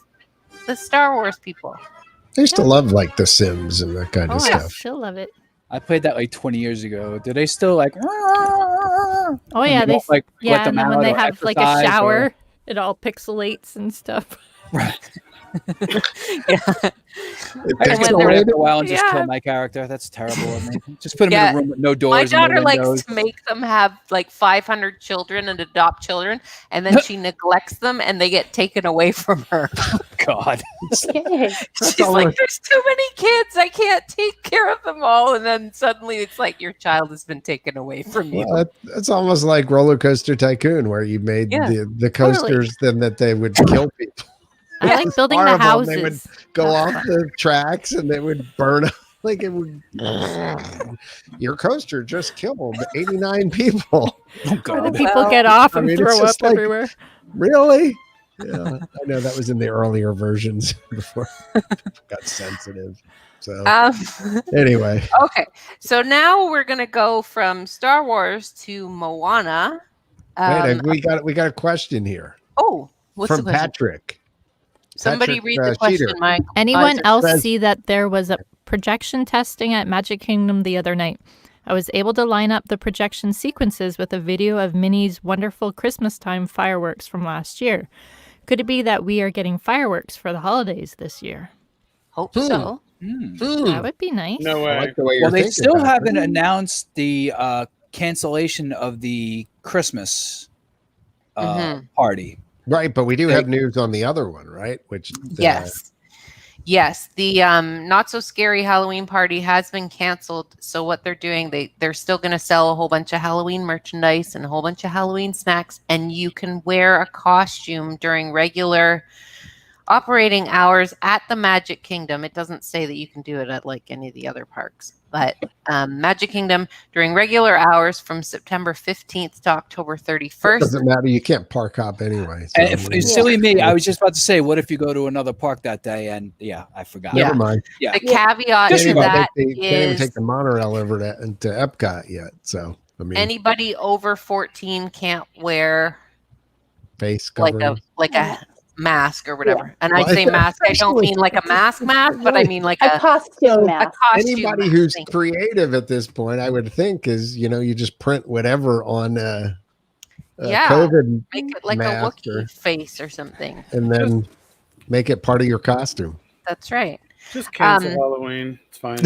the Star Wars people. I used to love like The Sims and that kind of stuff. I still love it. I played that like 20 years ago. Do they still like? Oh yeah, they like yeah. And then when they have like a shower, it all pixelates and stuff. Right. Yeah. I just go away after a while and just kill my character. That's terrible of me. Just put them in a room with no doors. My daughter and no likes to make them have like 500 children and adopt children, and then she neglects them and they get taken away from her. God. She's like, there's too many kids. I can't take care of them all. And then suddenly it's like your child has been taken away from you. Well, it's almost like Roller Coaster Tycoon, where you made the coasters then that they would kill people. I like building the houses. They would go off the tracks and they would burn up. Like it would. Your coaster just killed 89 people. Oh God! People get off and throw up everywhere. Really? Yeah, I know that was in the earlier versions before people got sensitive. So anyway, okay. So now we're gonna go from Star Wars to Moana. Wait, we got a question here. Oh, what's from the question? Patrick? Somebody read the question, Mike. Anyone else see that there was a projection testing at Magic Kingdom the other night? I was able to line up the projection sequences with a video of Minnie's wonderful Christmas time fireworks from last year. Could it be that we are getting fireworks for the holidays this year? Hope so. That would be nice. No way. I like the way you're Well, they thinking still about haven't it. announced the cancellation of the Christmas party. Right, but we do have news on the other one, right? Which Yes. The Not So Scary Halloween party has been canceled. So what they're doing, they're still going to sell a whole bunch of Halloween merchandise and a whole bunch of Halloween snacks, and you can wear a costume during regular operating hours at the Magic Kingdom. It doesn't say that you can do it at like any of the other parks, but Magic Kingdom during regular hours from September 15th to October 31st. Doesn't matter. You can't park hop anyway. So Silly me. I was just about to say, what if you go to another park that day? And I forgot. Never mind. Yeah. The caveat Can't to even that can't even is take the monorail over to Epcot yet. So I mean, anybody over 14 can't wear face like covering. a mask or whatever. And I say mask, I don't mean like a mask, but I mean like a costume mask. Anybody who's creative at this point, I would think, is you just print whatever on COVID, make it like a Wookiee face or something, and then make it part of your costume. That's right. Just cancel Halloween. It's fine.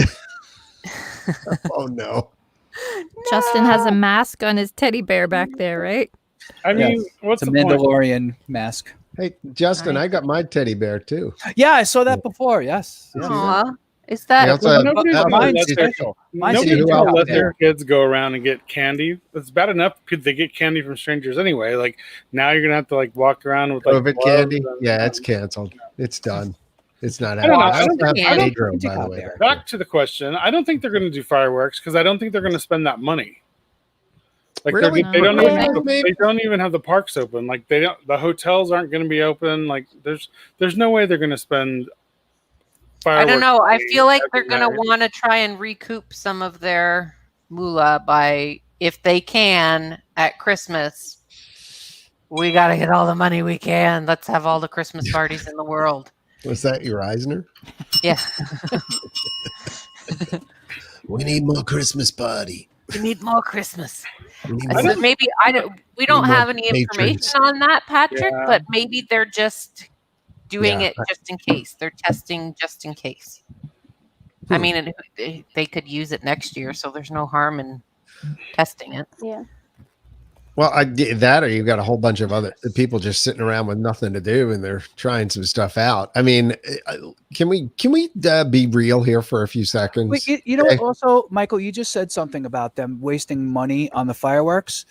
Oh no. Justin has a mask on his teddy bear back there, right? I mean, what's it's a the point? Mandalorian mask? Hey, Justin, I got my teddy bear too. Yeah, I saw that before. Yes. Aww. Is that Nobody's gonna let their kids go around and get candy. It's bad enough they get candy from strangers anyway. Like now you're gonna have to like walk around with like COVID candy. Yeah, it's canceled. It's done. It's not happening. I also have Pedro, by the way. Back to the question. I don't think they're going to do fireworks because I don't think they're going to spend that money. Like really? they don't even have the parks open. Like the hotels aren't going to be open. Like there's no way they're going to spend fireworks. I don't know. I feel like they're going to want to try and recoup some of their moolah by, if they can, at Christmas. We got to get all the money we can. Let's have all the Christmas parties in the world. Was that your Eisner? Yeah. We need more Christmas party. We need more Christmas. We don't more have any information on that, Patrick, but maybe they're just doing it just in case. They're testing just in case. I mean, they could use it next year, so there's no harm in testing it. Yeah. Well, that, or you've got a whole bunch of other people just sitting around with nothing to do, and they're trying some stuff out. I mean, can we be real here for a few seconds? Wait, also, Michael, you just said something about them wasting money on the fireworks.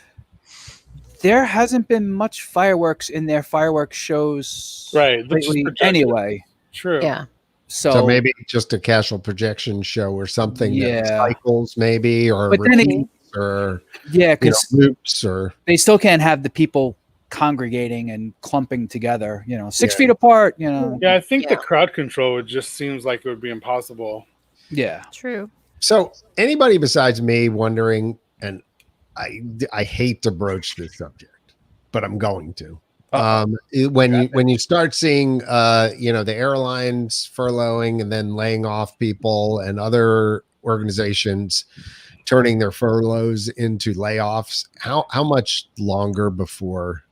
There hasn't been much fireworks in their fireworks shows, right? Lately, anyway. True. Yeah. So maybe just a casual projection show or something. That cycles, maybe, or. But then or because loops, or they still can't have the people congregating and clumping together, 6 feet apart, Yeah, I think the crowd control, it just seems like it would be impossible. Yeah. True. So anybody besides me wondering, and I hate to broach this subject, but I'm going to. When you start seeing the airlines furloughing and then laying off people, and other organizations turning their furloughs into layoffs, how much longer before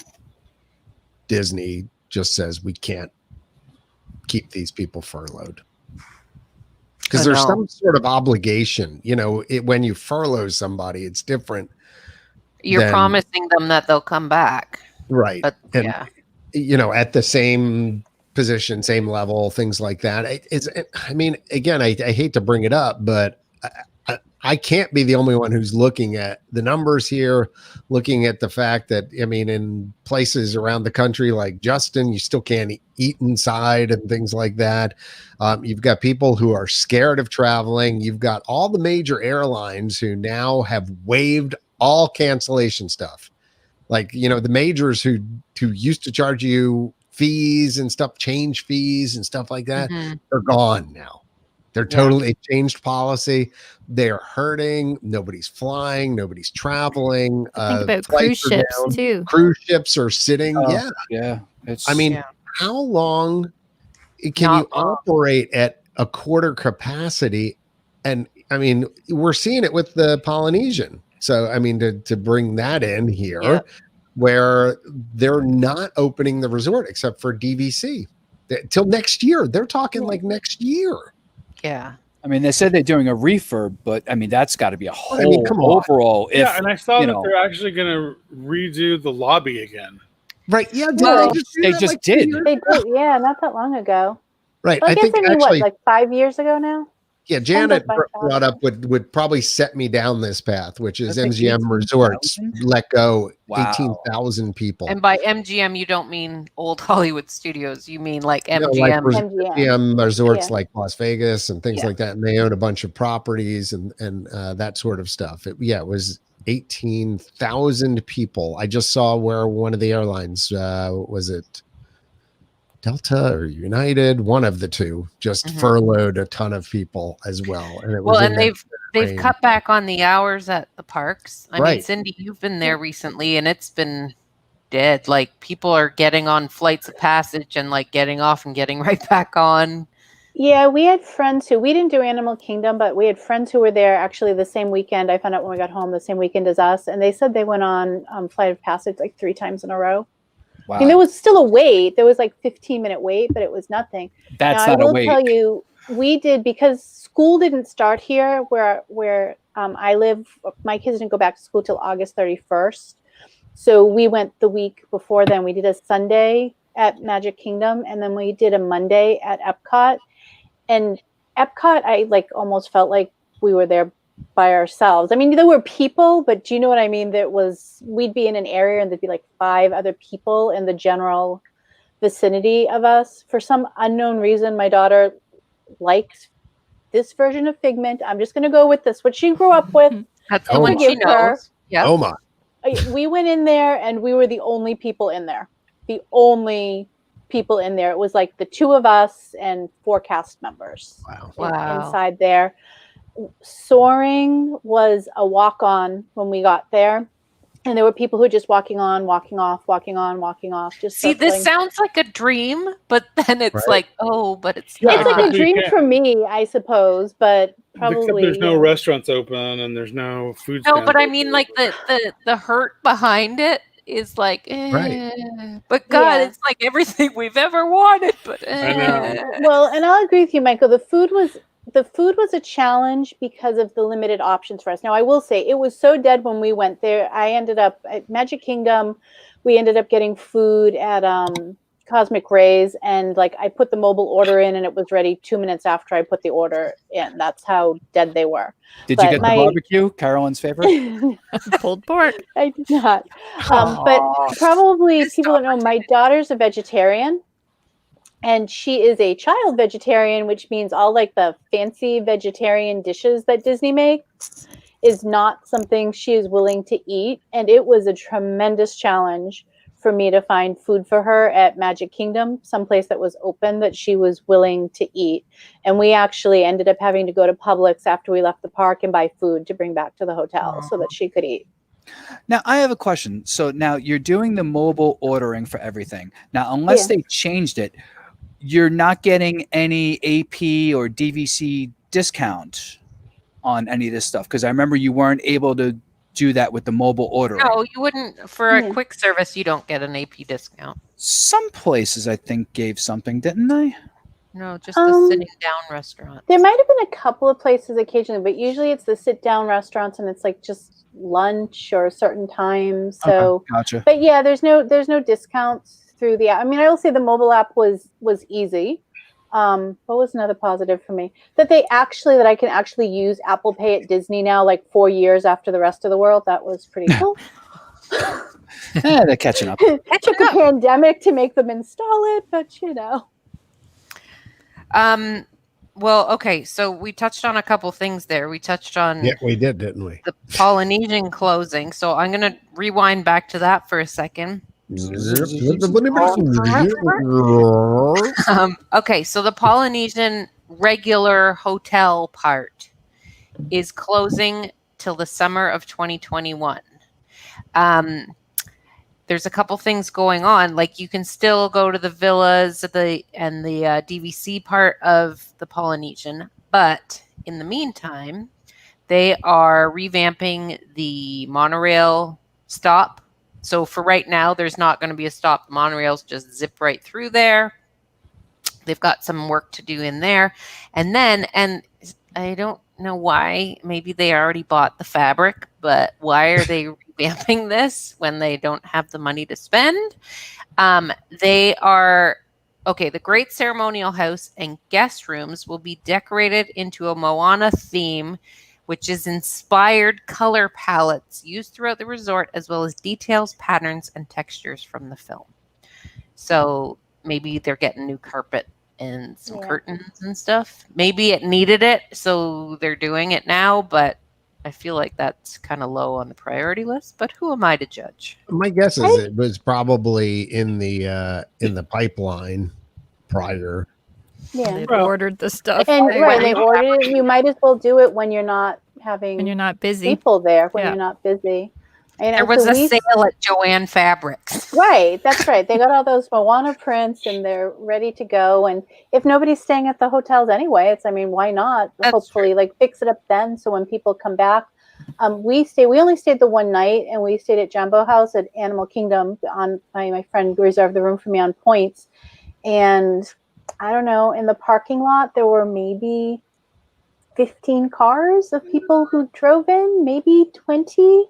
Disney just says we can't keep these people furloughed? Because there's some sort of obligation, when you furlough somebody, it's different. You're promising them that they'll come back. Right. But and, at the same position, same level, things like that. Again, I hate to bring it up, but I can't be the only one who's looking at the numbers here, looking at the fact that, in places around the country like Justin, you still can't eat inside and things like that. You've got people who are scared of traveling. You've got all the major airlines who now have waived all cancellation stuff. Like, the majors who used to charge you fees and stuff, change fees and stuff like that, they're gone now. They're totally changed policy. They're hurting. Nobody's flying. Nobody's traveling. Think about cruise ships too. Cruise ships are sitting. Yeah. How long can you operate at a quarter capacity? And we're seeing it with the Polynesian. So, to bring that in here, where they're not opening the resort except for DVC till next year. They're talking like next year. Yeah. They said they're doing a refurb, but that's got to be a whole overall. And I saw that they're actually going to redo the lobby again. Right. Yeah. They just did. They did. Yeah, not that long ago. Right. Well, I think actually, like 5 years ago now. Yeah, Janet brought up would probably set me down this path, which is MGM Resorts let go 18,000 people. And by MGM, you don't mean Old Hollywood Studios. You mean like MGM. MGM Resorts like Las Vegas and things like that. And they own a bunch of properties and that sort of stuff. It was 18,000 people. I just saw where one of the airlines, was it Delta or United, one of the two, just furloughed a ton of people as well. And it was they've cut back on the hours at the parks. I mean, Cindy, you've been there recently, and it's been dead. Like, people are getting on flights of passage and like getting off and getting right back on. Yeah, we had friends we didn't do Animal Kingdom, but we had friends who were there actually the same weekend. I found out when we got home the same weekend as us, and they said they went on Flight of Passage like 3 times in a row. Wow. There was still a wait. There was like 15-minute wait, but it was nothing. That's not a wait. I will tell you, we did, because school didn't start here where I live. My kids didn't go back to school till August 31st. So we went the week before then. We did a Sunday at Magic Kingdom, and then we did a Monday at Epcot. And Epcot, I almost felt like we were there by ourselves. There were people, but do you know what I mean? We'd be in an area and there'd be like 5 other people in the general vicinity of us. For some unknown reason, my daughter likes this version of Figment. I'm just going to go with this, what she grew up with. That's the one she knows. Yeah. Oh my. We went in there and we were the only people in there. The only people in there. It was like the 2 of us and 4 cast members. Wow. Inside there. Soaring was a walk-on when we got there, and there were people who were just walking on, walking off, walking on, walking off. Just this sounds like a dream, but then it's like, but it's not. It's like a dream for me, I suppose, but probably except there's no restaurants open and there's no food. No, but I mean, like the hurt behind it is like, but God, it's like everything we've ever wanted. But I know. Well, and I'll agree with you, Michael. The food was a challenge because of the limited options for us. Now, I will say it was so dead when we went there. I ended up at Magic Kingdom. We ended up getting food at Cosmic Rays, and I put the mobile order in, and it was ready 2 minutes after I put the order in. That's how dead they were. Did you get the barbecue, Carolyn's favorite? Pulled pork. I did not. But probably people don't know, my daughter's a vegetarian. And she is a child vegetarian, which means all the fancy vegetarian dishes that Disney makes is not something she is willing to eat. And it was a tremendous challenge for me to find food for her at Magic Kingdom, someplace that was open that she was willing to eat. And we actually ended up having to go to Publix after we left the park and buy food to bring back to the hotel so that she could eat. Now, I have a question. So now you're doing the mobile ordering for everything. Now, unless they changed it, you're not getting any AP or DVC discount on any of this stuff, because I remember you weren't able to do that with the mobile ordering. No, you wouldn't. For a quick service, you don't get an AP discount. Some places, I think, gave something, didn't they? No, just the sitting down restaurant. There might have been a couple of places occasionally, but usually it's the sit down restaurants, and it's like just lunch or certain times. So, gotcha. But yeah, there's no discounts through the app. I mean, I will say the mobile app was easy. What was another positive for me? That I can actually use Apple Pay at Disney now, like 4 years after the rest of the world. That was pretty cool. They're catching up. It took a pandemic to make them install it, but you know. Well, okay, so we touched on a couple things there. We touched on we did, didn't we? The Polynesian closing. So I'm going to rewind back to that for a second. Okay, so the Polynesian regular hotel part is closing till the summer of 2021. There's a couple things going on. Like, you can still go to the villas and the DVC part of the Polynesian, but in the meantime, they are revamping the monorail stop. So for right now, there's not going to be a stop. The monorails just zip right through there. They've got some work to do in there. And I don't know why. Maybe they already bought the fabric, but why are they revamping this when they don't have the money to spend? The Great Ceremonial House and guest rooms will be decorated into a Moana theme, which is inspired color palettes used throughout the resort, as well as details, patterns, and textures from the film. So maybe they're getting new carpet and some curtains and stuff. Maybe it needed it, so they're doing it now, but I feel like that's kind of low on the priority list, but who am I to judge? My guess is it was probably in the pipeline prior. Yeah, they've ordered the stuff. And they ordered it. You might as well do it when you're not busy. People there, when you're not busy. There was a sale at Joann Fabrics. Right, that's right. They got all those Moana prints and they're ready to go. And if nobody's staying at the hotels anyway, why not? That's Hopefully, true. Fix it up then. So when people come back, we only stayed the one night, and we stayed at Jumbo House at Animal Kingdom. My friend reserved the room for me on points, and I don't know. In the parking lot, there were maybe 15 cars of people who drove in, maybe 20.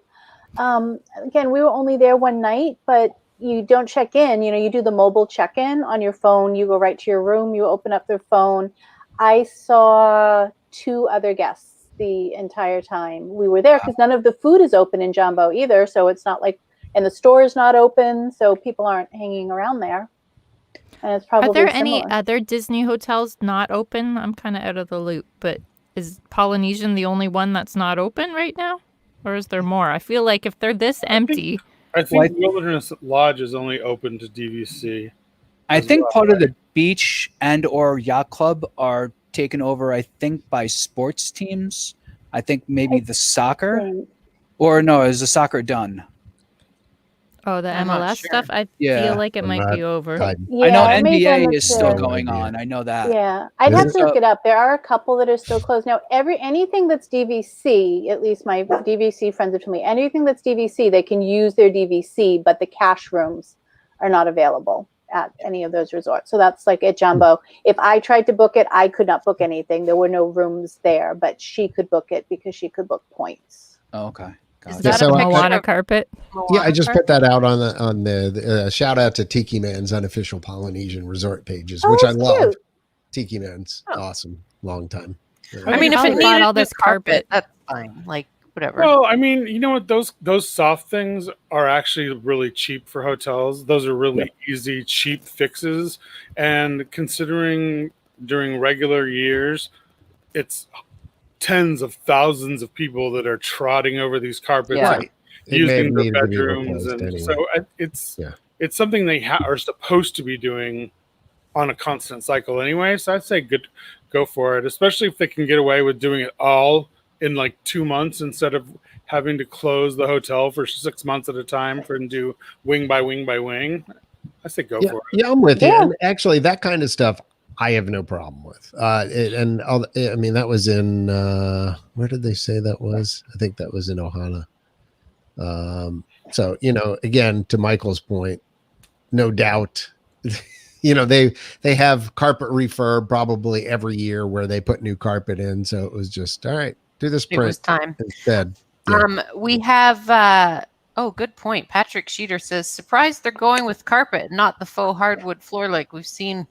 Again, we were only there one night, but you don't check in. You do the mobile check-in on your phone. You go right to your room. You open up their phone. I saw 2 other guests the entire time we were there, because none of the food is open in Jumbo either. So it's not like, and the store is not open, so people aren't hanging around there. And it's probably Are there similar. any other Disney hotels not open? I'm kind of out of the loop, but is Polynesian the only one that's not open right now? Or is there more? I feel like if they're this empty... I think Wilderness Lodge is only open to DVC. I think part of the beach and or yacht club are taken over, I think, by sports teams. I think maybe the soccer. Or no, is the soccer done? Oh, the MLS stuff? I feel like it might be over. I know NBA is still going on. I know that. Yeah, I'd have to look it up. There are a couple that are still closed now. Anything that's DVC, at least my DVC friends have told me, anything that's DVC, they can use their DVC, but the cash rooms are not available at any of those resorts. So that's like at Jumbo. If I tried to book it, I could not book anything. There were no rooms there, but she could book it because she could book points. Oh, okay. Is that a Moana carpet? Yeah, I just put that out on the shout out to Tiki Man's unofficial Polynesian resort pages, which I love. Tiki Man's awesome, long time. I mean, if it needed all this carpet, that's fine. Like whatever. Well, I mean, you know what? Those soft things are actually really cheap for hotels. Those are really easy, cheap fixes. And considering during regular years, it's tens of thousands of people that are trotting over these carpets and using the bedrooms, and so it's it's something they are supposed to be doing on a constant cycle anyway. So I'd say go for it, especially if they can get away with doing it all in like 2 months instead of having to close the hotel for 6 months at a time and do wing by wing by wing. I say go for it. Yeah, I'm with you. And actually, that kind of stuff I have no problem with. I mean, that was in where did they say that was? I think that was in Ohana. So, again, to Michael's point, no doubt, they have carpet refurb probably every year where they put new carpet in. So it was just, all right, do this print. It was time instead. Yeah. We have, good point. Patrick Sheeter says, surprised they're going with carpet, not the faux hardwood floor like we've seen.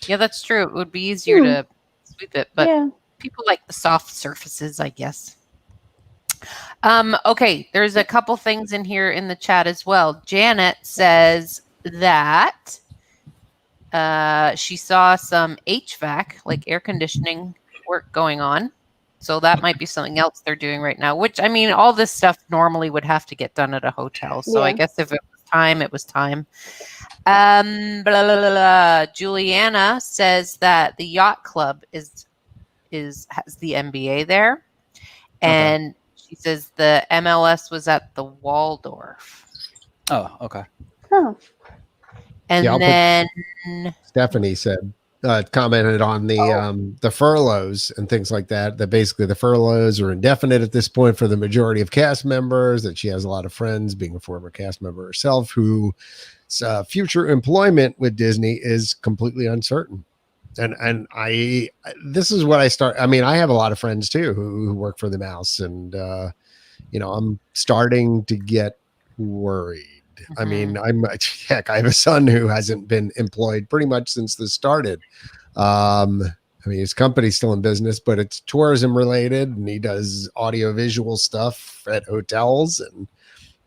Yeah, that's true. It would be easier to sweep it, but people like the soft surfaces, I guess. Okay, there's a couple things in here in the chat as well. Janet says that she saw some HVAC, like air conditioning work going on. So that might be something else they're doing right now, which, I mean, all this stuff normally would have to get done at a hotel. So I guess if it was time, it was time. Juliana says that the yacht club has the NBA there. And she says the MLS was at the Waldorf. Oh, okay. Oh. And then Stephanie said, commented on the furloughs and things like that, that basically the furloughs are indefinite at this point for the majority of cast members, that she has a lot of friends, being a former cast member herself, who future employment with Disney is completely uncertain. And this is what I have a lot of friends too who work for the Mouse, and I'm starting to get worried. Mm-hmm. I mean, I have a son who hasn't been employed pretty much since this started. I mean, his company's still in business, but it's tourism related, and he does audio visual stuff at hotels, and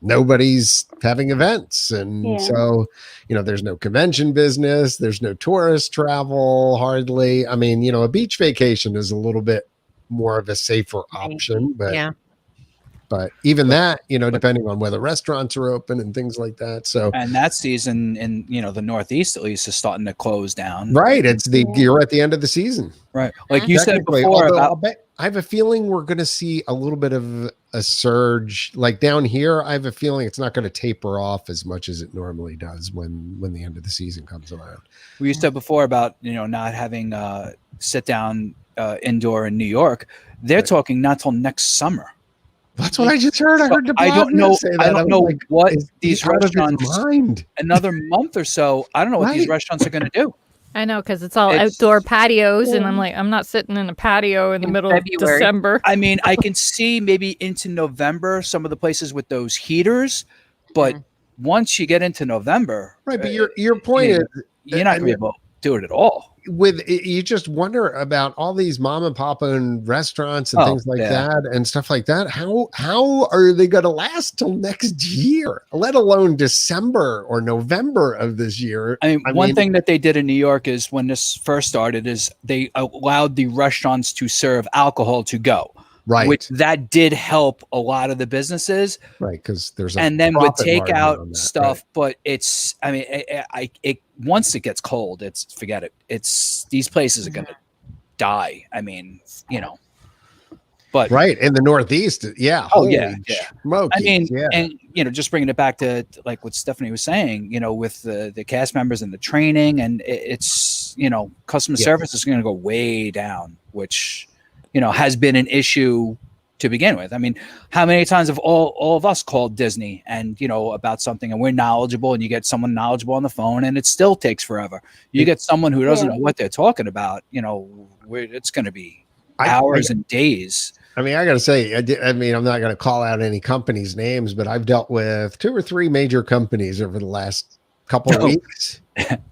nobody's having events. And so, there's no convention business, there's no tourist travel, hardly. I mean, a beach vacation is a little bit more of a safer option, but even that, depending on whether restaurants are open and things like that. So, and that season in, the Northeast, at least, is starting to close down. Right. You're at the end of the season. Right. Like you said before, I have a feeling we're going to see a little bit of a surge. Like down here, I have a feeling it's not going to taper off as much as it normally does when the end of the season comes around. We said before about, not having sit down indoor in New York. They're talking not till next summer. That's what I just heard. I heard I don't know. Say that. I don't know like, what these restaurants. Mind? Another month or so. I don't know what these restaurants are going to do. I know, because it's all outdoor patios, and I'm like, I'm not sitting in a patio in the middle of December. I mean, I can see maybe into November some of the places with those heaters, but once you get into November, right? But your point is you're not going to be able to do it at all. You just wonder about all these mom and pop owned restaurants and things like that and stuff like that. How are they going to last till next year, let alone December or November of this year? I mean, one thing that they did in New York is when this first started is they allowed the restaurants to serve alcohol to go. Right. Which that did help a lot of the businesses. Right. Because there's and then with takeout stuff, but it's, I mean, it once it gets cold, forget it. It's these places are going to die. I mean, but right in the Northeast. Yeah. Oh yeah. Smokey, I mean, and just bringing it back to like what Stephanie was saying, with the cast members and the training, and it's, customer service is going to go way down, which, has been an issue to begin with. I mean, how many times have all of us called Disney and, about something, and we're knowledgeable, and you get someone knowledgeable on the phone and it still takes forever. You get someone who doesn't know what they're talking about, it's going to be hours and days. I mean, I got to say, I'm not going to call out any companies' names, but I've dealt with 2 or 3 major companies over the last couple of weeks.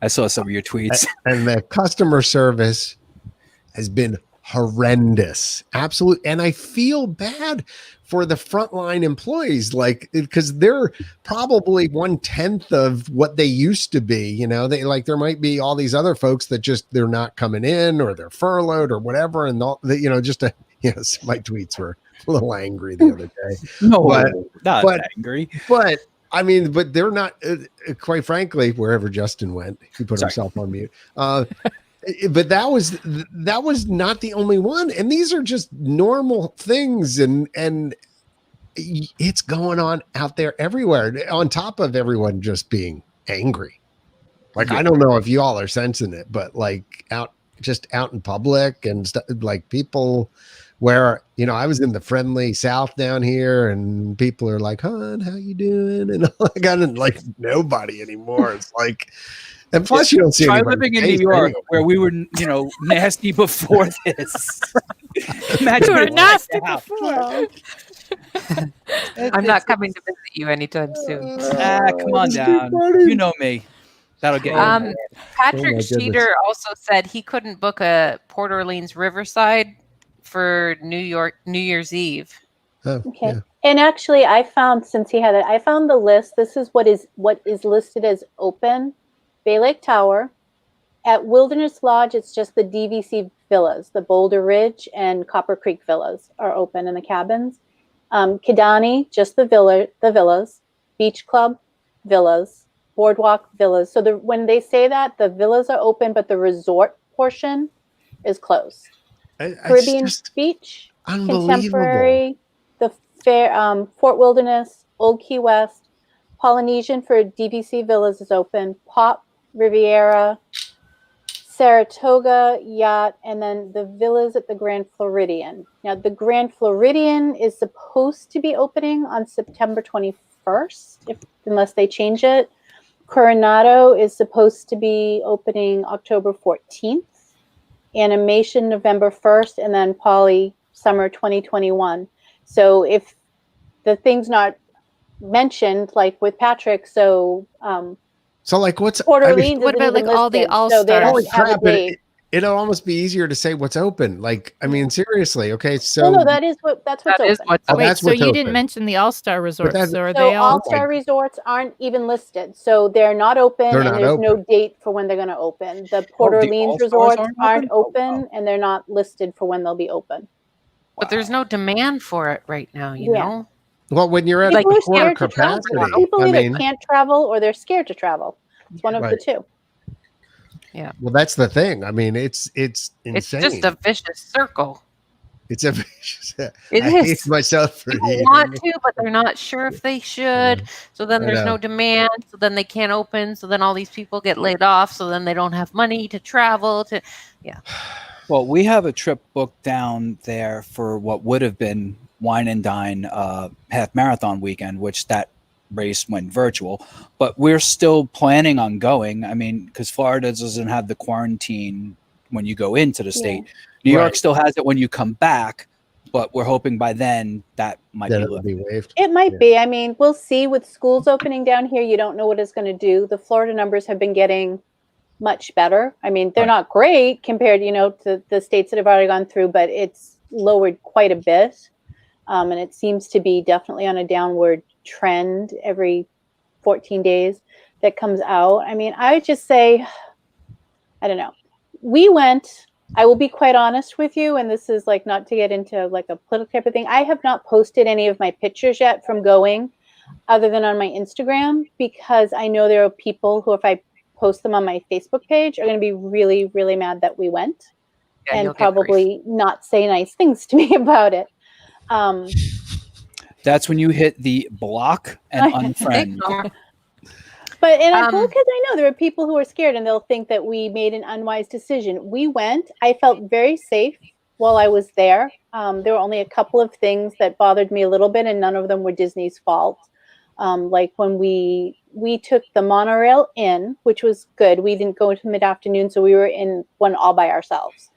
I saw some of your tweets. And the customer service has been horrendous. Absolutely. And I feel bad for the frontline employees, like, because they're probably 1/10 of what they used to be. They there might be all these other folks that they're not coming in, or they're furloughed or whatever. And my tweets were a little angry the other day. Not angry. But I mean, but they're not. Quite frankly, wherever Justin went, he put himself on mute. But that was not the only one, and these are just normal things, and it's going on out there everywhere. On top of everyone just being angry. Like, I don't know if you all are sensing it, but like out in public and stuff, like people where, I was in the friendly South down here and people are like, "Hon, how you doing?" And all that kind of, like, nobody anymore. It's like, and plus you don't see Try anybody living in New York where we were, nasty before this. Imagine we were nasty before. I'm not coming to visit you anytime soon. Come on down. You know me. That'll get you. Patrick Sheeter also said he couldn't book a Port Orleans Riverside for New Year's Eve. Oh, okay. yeah. And actually, I found, since he had it, I found the list. This is what is listed as open. Bay Lake Tower. At Wilderness Lodge, it's just the DVC villas. The Boulder Ridge and Copper Creek villas are open in the cabins. Kidani, just the villas. Beach Club, villas. Boardwalk, villas. So when they say that, the villas are open, but the resort portion is closed. Caribbean Beach, Contemporary, the Fair, Fort Wilderness, Old Key West, Polynesian for DVC villas is open. Pop, Riviera, Saratoga, Yacht, and then the villas at the Grand Floridian. Now, the Grand Floridian is supposed to be opening on September 21st, unless they change it. Coronado is supposed to be opening October 14th. Animation November 1st, and then Poly summer 2021. So if the thing's not mentioned, like with Patrick, so like what's Port Orleans? What about like all the all-stars? So they don't have a date. It'll almost be easier to say what's open. Like, I mean, seriously. Okay, so no, that's what's open. Wait, so you didn't mention the all-star resorts? So are they all? All-star resorts aren't even listed, so they're not open, and there's no date for when they're going to open. The Port Orleans resorts aren't open, and they're not listed for when they'll be open. But there's no demand for it right now, you know. Well, when you're at people like quarter capacity, people either can't travel or they're scared to travel. It's one of the two. Yeah. Well, that's the thing. I mean, it's insane. It's just a vicious circle. It's a vicious. It I hate myself for people want to, but they're not sure if they should. So then there's no demand. So then they can't open. So then all these people get laid off. So then they don't have money to travel. Well, we have a trip booked down there for what would have been Wine and Dine half marathon weekend, which that race went virtual, but we're still planning on going. I mean, because Florida doesn't have the quarantine when you go into the state. New York still has it when you come back, but we're hoping by then that might be waived. It might be. I mean, we'll see. With schools opening down here, you don't know what it's going to do. The Florida numbers have been getting much better. I mean, they're not great compared, to the states that have already gone through, but it's lowered quite a bit. And it seems to be definitely on a downward trend every 14 days that comes out. I mean, I would just say, I don't know. We went, I will be quite honest with you, and this is like not to get into like a political type of thing. I have not posted any of my pictures yet from going other than on my Instagram, because I know there are people who, if I post them on my Facebook page, are going to be really, really mad that we went and probably not say nice things to me about it. That's when you hit the block and unfriend. But I because I know there are people who are scared and they'll think that we made an unwise decision. We went. I felt very safe while I was there. There were only a couple of things that bothered me a little bit, and none of them were Disney's fault. Like when we took the monorail in, which was good. We didn't go into mid-afternoon, so we were in one all by ourselves.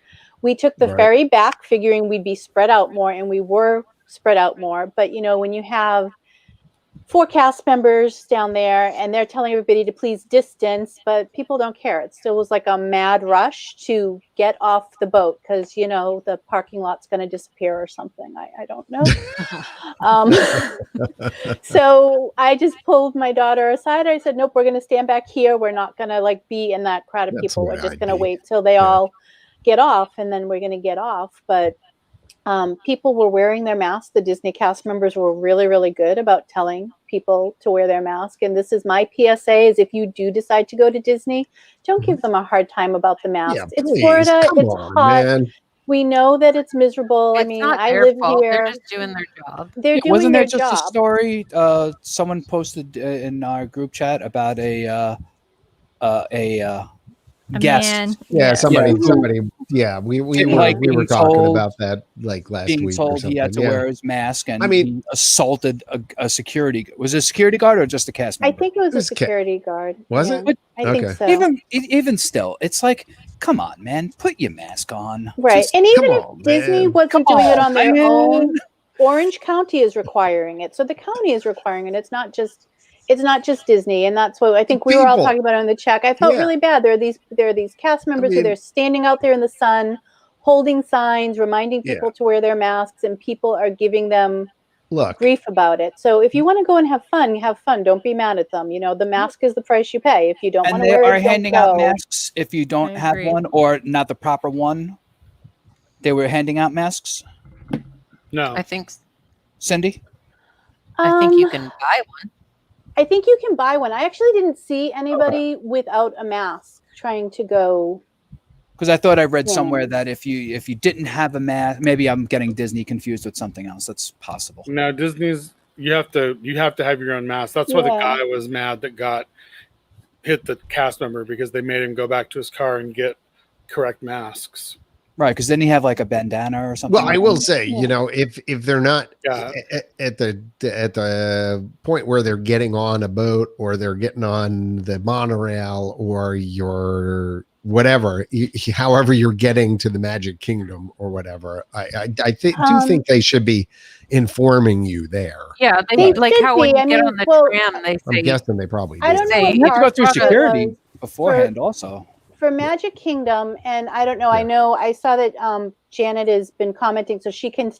We took the ferry back, figuring we'd be spread out more, and we were spread out more. But when you have 4 cast members down there and they're telling everybody to please distance, but people don't care. It still was like a mad rush to get off the boat because the parking lot's going to disappear or something. I don't know. So I just pulled my daughter aside. I said, nope, we're going to stand back here. We're not going to be in that crowd of people. We're just going to wait till they all get off, and then we're going to get off. But People were wearing their masks. The Disney cast members were really, really good about telling people to wear their mask. And this is my PSA: is if you do decide to go to Disney, don't give them a hard time about the masks. Yeah, It's Florida. Come it's on, hot. Man. We know that it's miserable. It's I mean, not I their live fault. here. They're just doing their job. They're doing Wasn't their there just job. a story someone posted in our group chat about a guest? Man. Yeah, somebody. Yeah, we Like were being talking told- about that like last being week or told something. he had to yeah. wear his mask, and I mean- he assaulted a security. Was it a security guard or just a cast I member? think it was a Who's security guard. Was Yeah, it? I think Okay. so. Even still, it's like, come on, man, put your mask on. Right. Just- And even if on, Disney man. wasn't Come doing it on, on their man. own, Orange County is requiring it. So the county is requiring it. It's not just Disney. And that's what I think we were all People. talking about on the check. I felt Yeah. really bad. There are these cast members who mean- they're standing out there in the sun, holding signs, reminding people to wear their masks, and people are giving them Look, grief about it. So if you want to go and have fun. Don't be mad at them. You know, the mask is the price you pay. If you don't want And to they wear are it, don't handing go. out masks if you don't I have agree. one or not the proper one. They were handing out masks. No. I think Cindy, you can buy one. I think you can buy one. I actually didn't see anybody without a mask trying to go. because I thought I read Yeah. somewhere that if you didn't have a mask, maybe I'm getting Disney confused with something else. That's possible. No, Disney's you have to have your own mask. That's why the Yeah. guy was mad that hit the cast member because they made him go back to his car and get correct masks. Right, because then you have like a bandana or something. well, I will say, you know, if they're not Yeah. at the point where they're getting on a boat or they're getting on the monorail or your whatever, however you're getting to the Magic Kingdom or whatever, I do think they should be informing you there. Yeah, They they like should how when be. you I get mean, on the well, tram, they I'm say guessing they probably do. I don't know. Say- what you have to go through Mark security was beforehand, also. for Magic Kingdom, and I don't know. I know I saw that Janet has been commenting, so she can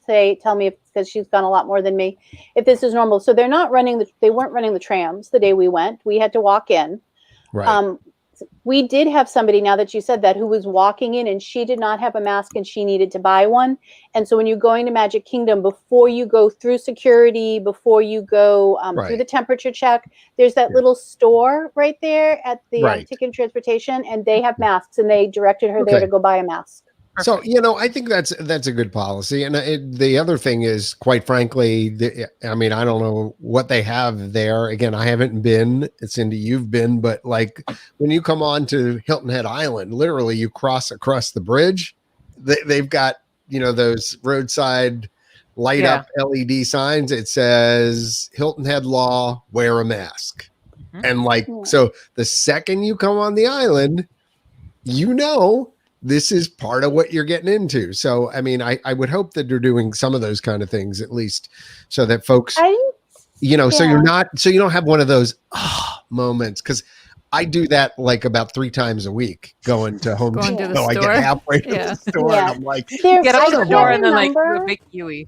tell me because she's gone a lot more than me, if this is normal. So they weren't running the trams the day we went. We had to walk in. Right. We did have somebody, now that you said that, who was walking in and she did not have a mask and she needed to buy one. And so when you're going to Magic Kingdom, before you go through security, before you go through the temperature check, there's that little store right there at the Ticket and Transportation, and they have masks, and they directed her there to go buy a mask. So, you know, I think that's a good policy. And the other thing is, quite frankly, I mean, I don't know what they have there. Again, I haven't been. Cindy, you've been. But like when you come on to Hilton Head Island, literally you cross across the bridge. They've got, you know, those roadside light up LED signs. It says Hilton Head Law, wear a mask. And like, so the second you come on the island, you know, this is part of what you're getting into. So, I mean, I would hope that they're doing some of those kind of things, at least so that folks, you know, so you don't have one of those moments. Cause I do that like about 3 times a week going to Home Depot. I get halfway to the store and I'm like, get out the door and then like do a big Huey.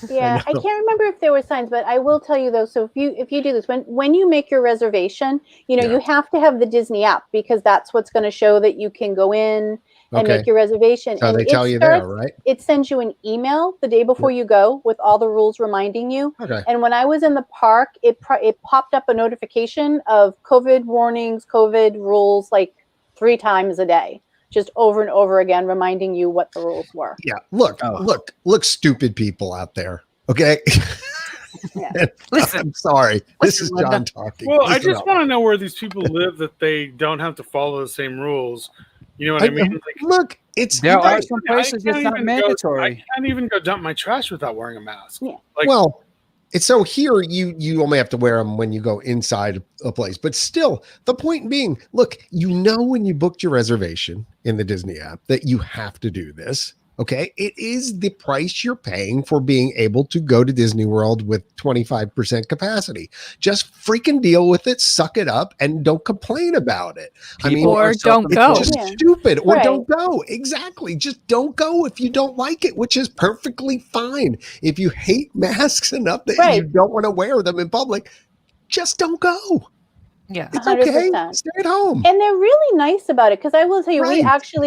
Yeah, I can't remember if there were signs, but I will tell you though. So if you do this, when you make your reservation, you know, you have to have the Disney app, because that's what's going to show that you can go in and make your reservation. So and they tell you there, right? It sends you an email the day before you go with all the rules reminding you. Okay. And when I was in the park, it popped up a notification of COVID warnings, COVID rules, like 3 times a day, just over and over again, reminding you what the rules were. Yeah. Look, stupid people out there. Okay. Listen, I'm sorry. This is John talking. Well, I just want to know where these people live that they don't have to follow the same rules. You know what I mean? Like, look, there are some places it's not mandatory. I can't even go dump my trash without wearing a mask. Yeah. Like, well, it's so here you only have to wear them when you go inside a place, but still the point being, look, you know, when you booked your reservation in the Disney app that you have to do this. Okay. It is the price you're paying for being able to go to Disney World with 25% capacity. Just freaking deal with it, suck it up, and don't complain about it. Or don't go. It's just stupid. Or don't go. Exactly. Just don't go if you don't like it, which is perfectly fine. If you hate masks enough that you don't want to wear them in public, just don't go. Yeah. It's okay. 100%. Stay at home. And they're really nice about it because I will tell you, Right.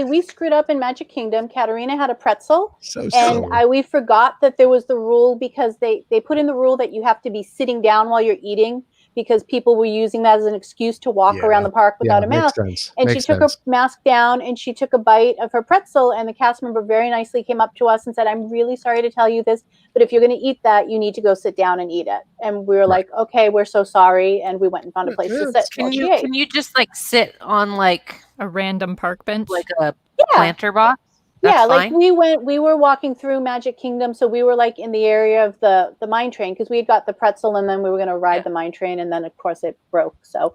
we screwed up in Magic Kingdom. Katarina had a pretzel, So and silly. we forgot that there was the rule because they put in the rule that you have to be sitting down while you're eating because people were using that as an excuse to walk around the park without a mask. And she took her mask down and she took a bite of her pretzel, and the cast member very nicely came up to us and said, "I'm really sorry to tell you this, but if you're going to eat that, you need to go sit down and eat it." And we were like, "Okay, we're so sorry," and we went and found a place to sit. Can you just like sit on like a random park bench, like a planter box? That's fine. We were walking through Magic Kingdom, so we were like in the area of the mine train because we had got the pretzel and then we were going to ride the mine train, and then of course it broke. So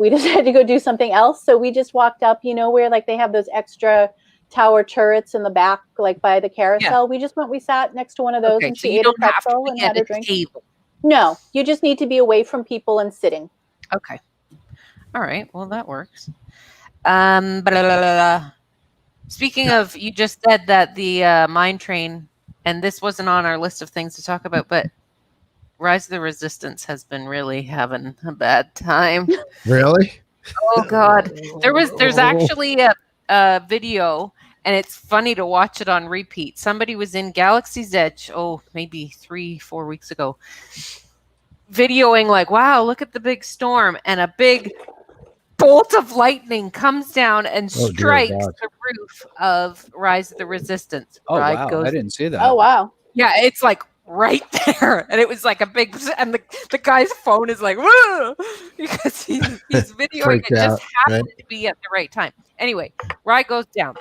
we decided to go do something else. So we just walked up, where like they have those extra tower turrets in the back, like by the carousel. We just we sat next to one of those, and she ate a pretzel and had a drink. No, you just need to be away from people and sitting. Okay. All right. Well, that works. Speaking of, you just said that the mine train, and this wasn't on our list of things to talk about, but Rise of the Resistance has been really having a bad time. Really? Oh God. There's actually a video, and it's funny to watch it on repeat. Somebody was in Galaxy's Edge, maybe 3-4 weeks ago, videoing like, wow, look at the big storm, and a big bolt of lightning comes down and strikes the roof of Rise of the Resistance. Oh, wow. I didn't see that. Oh, wow. Yeah, it's like right there. And it was like a big, and the guy's phone is like, whoa, because he's videoing it. Just happened to be at the right time. Anyway, ride goes down.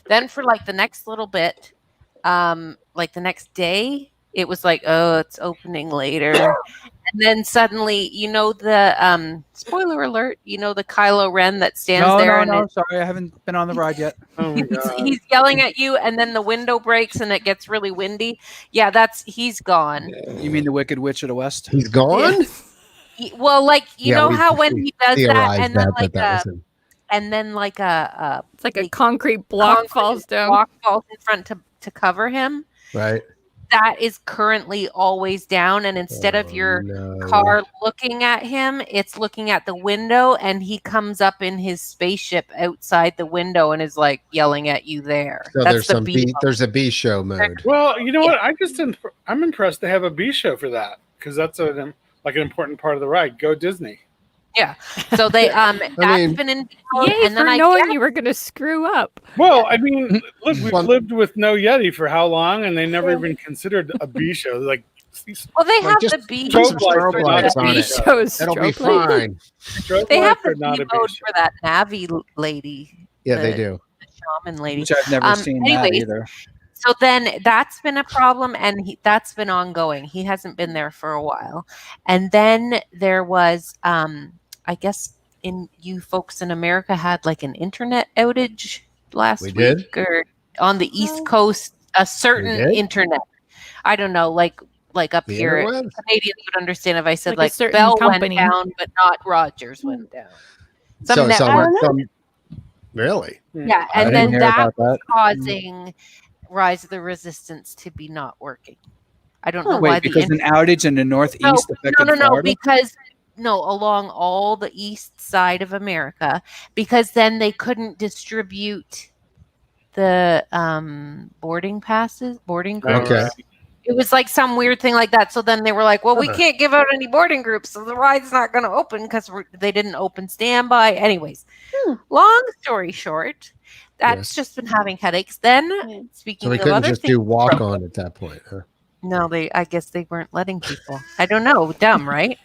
Then for like the next little bit, like the next day, it was like, oh, it's opening later. And then suddenly, the spoiler alert, the Kylo Ren that stands there. No, sorry, I haven't been on the ride yet. Oh my God. He's yelling at you, and then the window breaks and it gets really windy. Yeah, he's gone. You mean the Wicked Witch of the West? He's gone? Yeah. Well, like, you know how when he does that, and then it's like a concrete block falls down. Block falls in front to cover him. Right. That is currently always down, and instead of your car looking at him, it's looking at the window, and he comes up in his spaceship outside the window and is like yelling at you there. So there's a B show mode. Well, you know what? I'm impressed they have a B show for that, because that's an important part of the ride. Go Disney. Yeah. So they that's been in. Yay and then for knowing you were going to screw up. Well, I mean, look, we've lived with no Yeti for how long, and they never even considered a B show. Like, well, they have the B strobe lights on it. It'll be fine. They have the B mode for that Navi lady. Yeah, they do. The shaman lady. Which I've never seen that either. So then that's been a problem, and that's been ongoing. He hasn't been there for a while. And then there was, I guess, you folks in America had like an internet outage last week, or on the East Coast, a certain internet. I don't know, like up here, Canadians would understand if I said like Bell company went down, but not Rogers went down. Some network. Really? Yeah, and then that's causing Rise of the Resistance to be not working. I don't know why. Because an outage in the Northeast affected Florida? Because along all the east side of America, because then they couldn't distribute the boarding passes, boarding groups. Okay. It was like some weird thing like that. So then they were like, well, we can't give out any boarding groups, so the ride's not going to open because they didn't open standby. Anyways, long story short, that's just been having headaches. Then, speaking of other things. So they couldn't just do walk on at that point, huh? No, I guess they weren't letting people. I don't know. Dumb, right?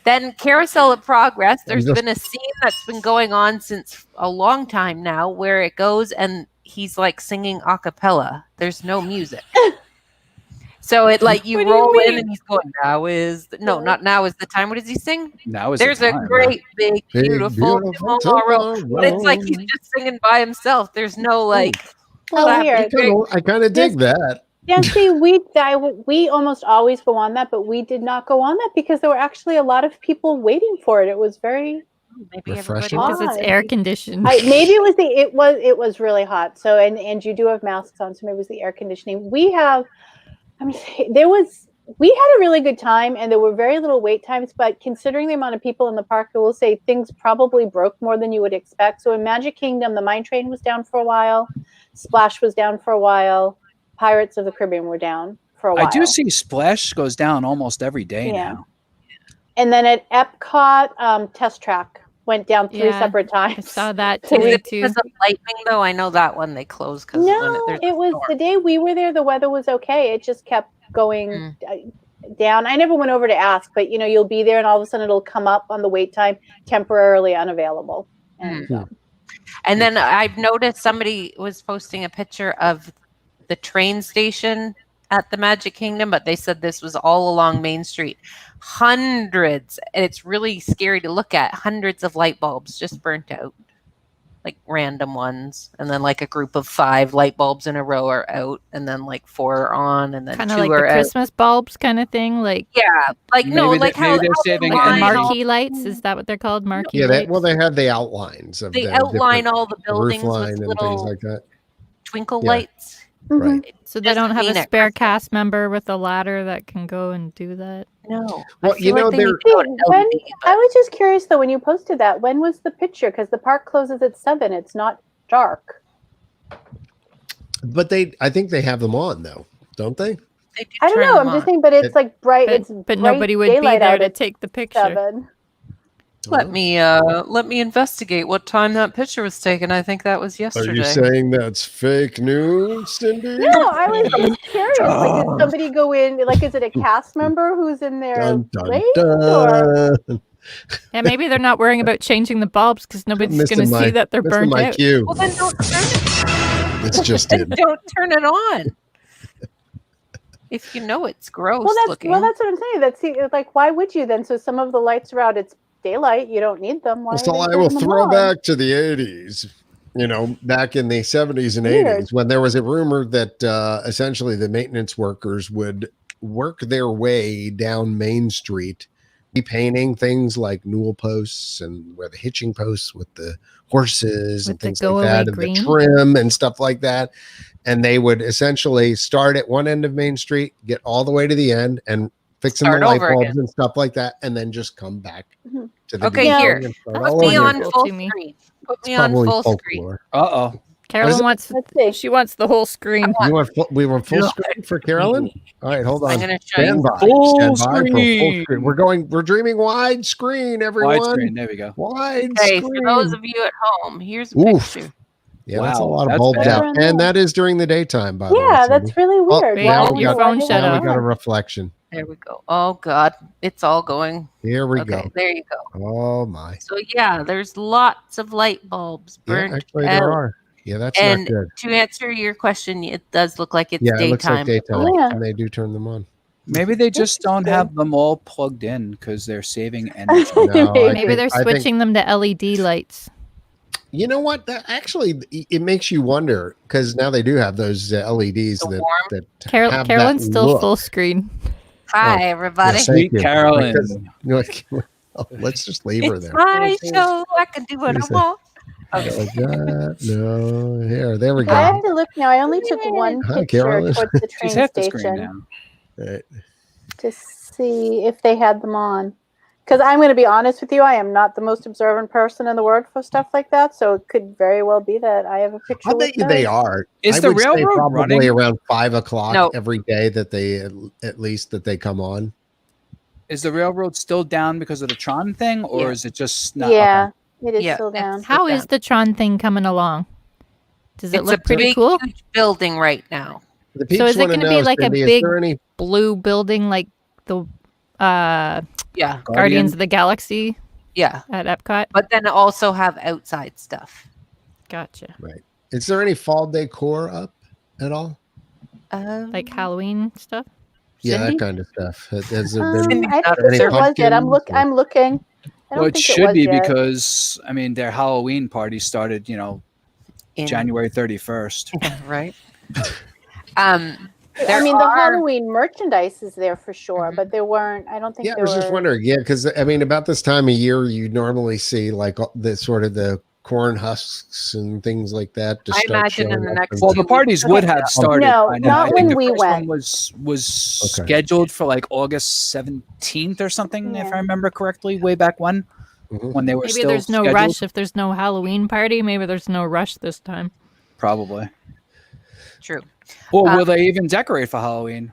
Then Carousel of Progress. There's been a scene that's been going on since a long time now where it goes and he's like singing a cappella. There's no music. So it like you roll in and he's going, not now is the time. What does he sing? Now is There's the time. A great, big, beautiful tomorrow. But it's like he's just singing by himself. There's no like. I kind of dig that. Yeah, see, we almost always go on that, but we did not go on that because there were actually a lot of people waiting for it. It was very refreshing because it's air conditioned. Maybe it was really hot. So and you do have masks on, so maybe it was the air conditioning. We have. there was We had a really good time, and there were very little wait times, but considering the amount of people in the park, I will say things probably broke more than you would expect. So in Magic Kingdom, the Mine Train was down for a while, Splash was down for a while, Pirates of the Caribbean were down for a while. I do see Splash goes down almost every day now. And then at Epcot, Test Track went down 3 separate times. I saw that Is too. it because of lightning, though? I know that one they closed because No, it was the day we were there, the weather was okay. It just kept going down. I never went over to ask, but you'll be there and all of a sudden it'll come up on the wait time, temporarily unavailable. And then I've noticed somebody was posting a picture of the train station at the Magic Kingdom, but they said this was all along Main Street. Hundreds, and it's really scary to look at, hundreds of light bulbs just burnt out. Like random ones, and then like a group of 5 light bulbs in a row are out, and then like 4 are on, and then kind 2 of like are the out. Christmas bulbs kind of thing, like how they're saving like the energy. marquee lights. Is that what they're called? Marquee lights? They have the outlines of they the outline all the buildings roof with line and little things like that. twinkle lights. Right. So they don't have a spare cast member with a ladder that can go and do that? No. Well, I was just curious though, when you posted that, when was the picture? Because the park closes at 7. It's not dark. But I think they have them on though, don't they? I don't know. I'm just saying, but it's like bright. But nobody would be there to take the picture. 7. Let me investigate what time that picture was taken. I think that was yesterday. Are you saying that's fake news, Cindy? No, I was just curious. Like, did somebody go in? Like, is it a cast member who's in there late? Or? Yeah, maybe they're not worrying about changing the bulbs because nobody's going to see that they're burnt out. Cue. Well, then don't turn it. It's just in. Don't turn it on. If you know it's gross looking. Well, that's what I'm saying. Like, why would you then? So some of the lights are out. It's daylight. You don't need them. Why so I will throw back to the 80s, back in the 70s and 80s, when there was a rumor that essentially the maintenance workers would work their way down Main Street, repainting things like newel posts and where the hitching posts with the horses and things like that, and the trim and stuff like that. And they would essentially start at one end of Main Street, get all the way to the end, and fixing the light bulbs and stuff like that, and then just come back to the here. Put me on full screen. Put me on full screen. Uh-oh. Carolyn wants. She wants the whole screen. We want full screen for Carolyn. All right, hold on. I'm going to show you full screen. We're dreaming wide screen, everyone. Wide screen. There we go. Wide screen. For those of you at home, here's a picture. Yeah, that's a lot of bulbs out, and that is during the daytime. By the way, yeah, that's really weird. Your phone shut off. We got a reflection. There we go. Oh God, it's all going. Here we go. There you go. Oh my. So yeah, there's lots of light bulbs burnt. Yeah, actually, there are. Yeah, that's not good. To answer your question, it does look like it's daytime. It looks like daytime, and they do turn them on. Maybe they just don't have them all plugged in because they're saving energy. Maybe they're switching them to LED lights. You know what? Actually, it makes you wonder because now they do have those LEDs that Carolyn's still full screen. Hi, everybody. Sweet Carolyn. Let's just leave her there. My show. I can do what I want. Okay. No, here, there we go. I have to look now. I only took one picture towards the train station to see if they had them on. Because I'm going to be honest with you, I am not the most observant person in the world for stuff like that. So it could very well be that I have a picture. I bet you they are. Is the railroad probably running around 5:00 every day that they at least come on? Is the railroad still down because of the Tron thing, or is it just not? Yeah, it is still down. How is the Tron thing coming along? Does it look pretty big, cool? Huge building right now. So is it going to be like a big blue building like the Guardians of the Galaxy? Yeah, at Epcot. But then also have outside stuff. Gotcha. Right. Is there any fall decor up at all? Like Halloween stuff? Yeah, Cindy? that kind of stuff. Has there been I don't think there was yet. I'm looking. Well, it should be because their Halloween party started, January 31st. Right. The Halloween merchandise is there for sure, but there weren't. I don't think. I was just wondering. Yeah, because about this time of year, you normally see like the sort of the corn husks and things like that to I start imagine in showing the up? next Well, the parties would have started. No, by now. not I think when the we first went. one was scheduled for like August 17th or something, if I remember correctly, way back when they were Maybe still there's no scheduled. rush if there's no Halloween party. Maybe there's no rush this time. Probably. True. Or will they even decorate for Halloween?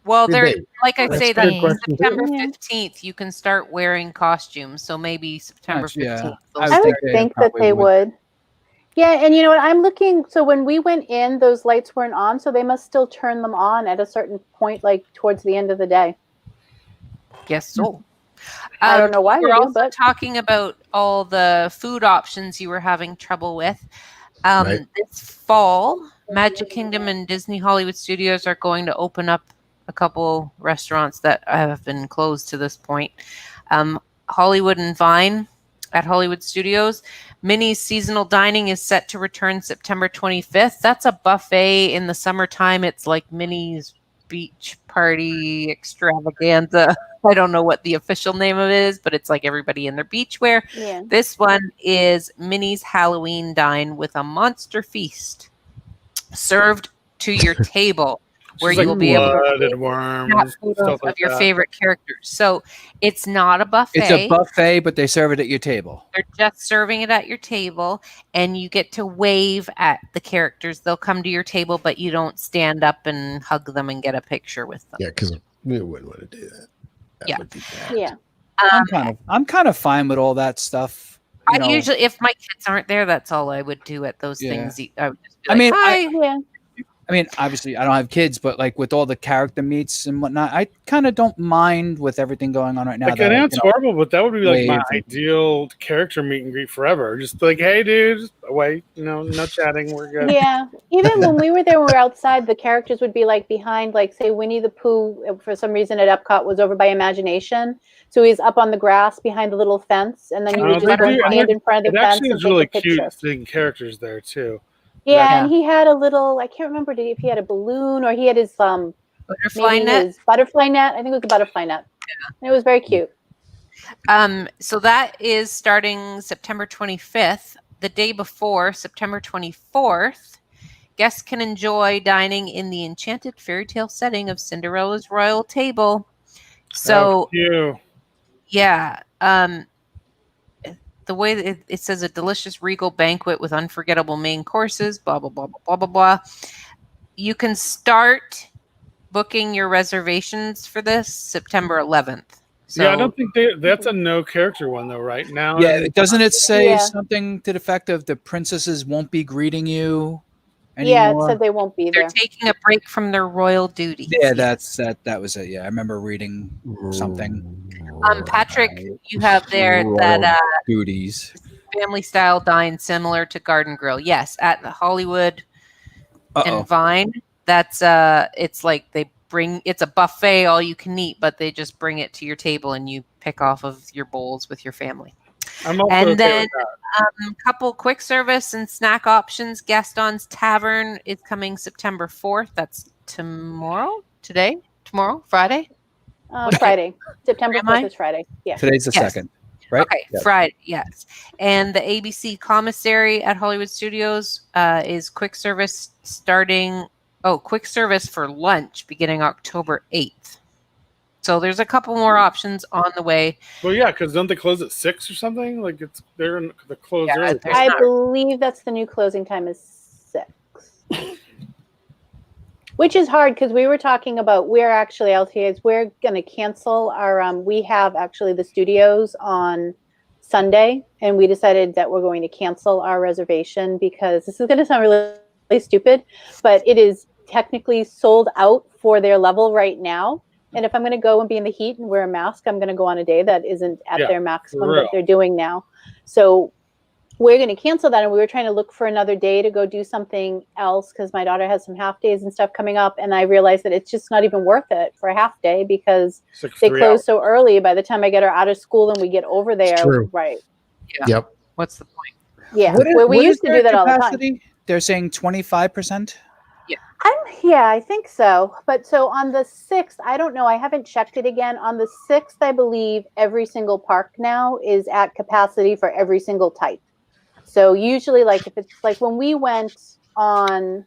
Well, Did there, they? like I That's say, a that good question, too. September Yeah. 15th, you can start wearing costumes. So maybe September 15th. Yeah. they'll I I would they think that probably they would. Yeah, and you know what? I'm looking. So when we went in, those lights weren't on, so they must still turn them on at a certain point, like towards the end of the day. Guess so. I don't know why We're they do, also but talking about all the food options you were having trouble with. Right. This fall, Magic Kingdom and Disney Hollywood Studios are going to open up a couple restaurants that have been closed to this point. Hollywood and Vine at Hollywood Studios. Minnie's seasonal dining is set to return September 25th. That's a buffet in the summertime. It's like Minnie's beach party extravaganza. I don't know what the official name of it is, but it's like everybody in their beachwear. yeah. This one is Minnie's Halloween Dine with a monster feast served to your table, where She's you like will be able blood to and worms, snap photos stuff of like your that. favorite characters. So it's not a buffet. It's a buffet, but they serve it at your table. They're just serving it at your table, and you get to wave at the characters. They'll come to your table, but you don't stand up and hug them and get a picture with them. Yeah, because we wouldn't want to do that. That would be bad. Yeah. I'm kind of fine with all that stuff. You know. Usually, if my kids aren't there, that's all I would do at those Yeah. things. I would just be I like, mean, hi. Yeah. I mean, obviously, I don't have kids, but like with all the character meets and whatnot, I kind of don't mind with everything going on right now. Like, I know it's horrible, but that would be like my wave and- ideal character meet and greet forever. Just like, hey, dude, just wait, no chatting, we're good. Yeah. Even when we were there, we were outside, the characters would be like behind, like, say, Winnie the Pooh, for some reason at Epcot, was over by Imagination. So he's up on the grass behind the little fence, and then you would just go and stand in front of the It fence actually and is take really a picture. cute seeing characters there too. Yeah, and he had a little, I can't remember if he had a balloon or he had his Butterfly net. his butterfly net. I think it was a butterfly net. Yeah. And it was very cute. So that is starting September 25th. The day before, September 24th, guests can enjoy dining in the enchanted fairy tale setting of Cinderella's royal table. So, yeah, the way that it says, a delicious regal banquet with unforgettable main courses, blah, blah, blah, blah, blah, blah, blah. You can start booking your reservations for this September 11th. So, yeah, I don't think that's a no character one though, right now. Yeah, doesn't it say something to the effect of the princesses won't be greeting you anymore? Yeah, it said they won't be they're there. taking a break from their royal duties. Yeah, that was it. Yeah, I remember reading something. Patrick, you have there that duties family style dine similar to Garden Grill. Yes, at the Hollywood and Vine. That's it's like it's a buffet, all you can eat, but they just bring it to your table and you pick off of your bowls with your family. And then a couple quick service and snack options. Gaston's Tavern is coming September 4th. That's tomorrow? Friday? Friday. September 4th is Friday. Yeah. Today's the 2nd, right? Okay, Yes. Friday, yes. And the ABC Commissary at Hollywood Studios is quick service quick service for lunch beginning October 8th. So there's a couple more options on the way. Well, yeah, because don't they close at 6 or something? Like they're closed early. I believe that's the new closing time is 6. Which is hard because we were talking about, we're going to cancel our, we have actually the studios on Sunday, and we decided that we're going to cancel our reservation because this is going to sound really, really stupid, but it is technically sold out for their level right now. And if I'm going to go and be in the heat and wear a mask, I'm going to go on a day that isn't at their maximum that they're doing now. So we're going to cancel that. And we were trying to look for another day to go do something else because my daughter has some half days and stuff coming up. And I realized that it's just not even worth it for a half day because they close so early. By the time I get her out of school and we get over there. Right. Yeah. Yep. What's the point? Yeah. We used to do that all the time. They're saying 25%? Yeah, I think so. But so on the 6th, I don't know. I haven't checked it again. On the 6th, I believe every single park now is at capacity for every single type. So usually, like if it's like when we went on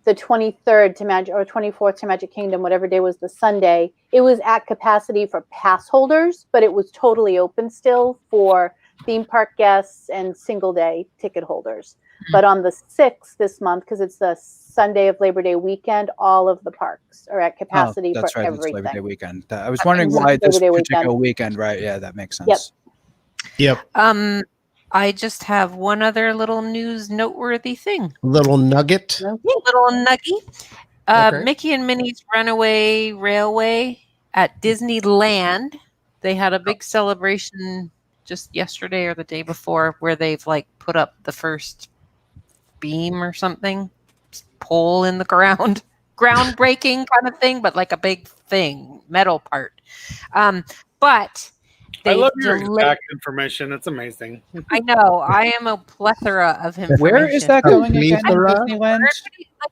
the 23rd to Magic or 24th to Magic Kingdom, whatever day was the Sunday, it was at capacity for pass holders, but it was totally open still for theme park guests and single day ticket holders. But on the 6th this month, because it's the Sunday of Labor Day weekend, all of the parks are at capacity for everything. Labor Day weekend. I was wondering why this particular weekend, right? Yeah, that makes sense. Yep. I just have one other little news noteworthy thing. Little nugget. Little nuggy. Mickey and Minnie's Runaway Railway at Disneyland. They had a big celebration just yesterday or the day before where they've like put up the first beam or something, pole in the ground, groundbreaking kind of thing, but like a big thing, metal part. But I love your exact information. It's amazing. I know. I am a plethora of information. Where is that going again? Disneyland?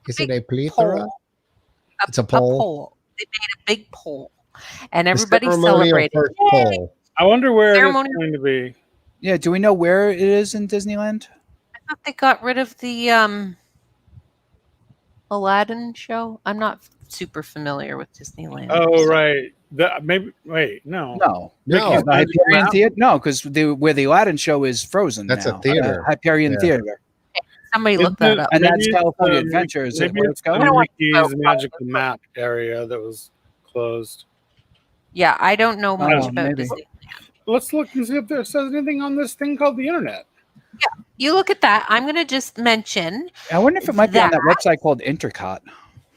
Is it a plethora? It's a pole. They made a big pole, and everybody celebrated. I wonder where it's going to be. Yeah, do we know where it is in Disneyland? I thought they got rid of the Aladdin show. I'm not super familiar with Disneyland. Oh, right. No. Hyperion Theater? No, because where the Aladdin show is frozen. That's now. A theater. Hyperion Theater. Somebody look that up. And that's California Adventures. Maybe it's Mickey's Magical Map area that was closed. Yeah, I don't know much about Disneyland. Let's look and see if there says anything on this thing called the internet. Yeah, you look at that. I'm going to just mention. I wonder if it might be on that website called INTERCOT.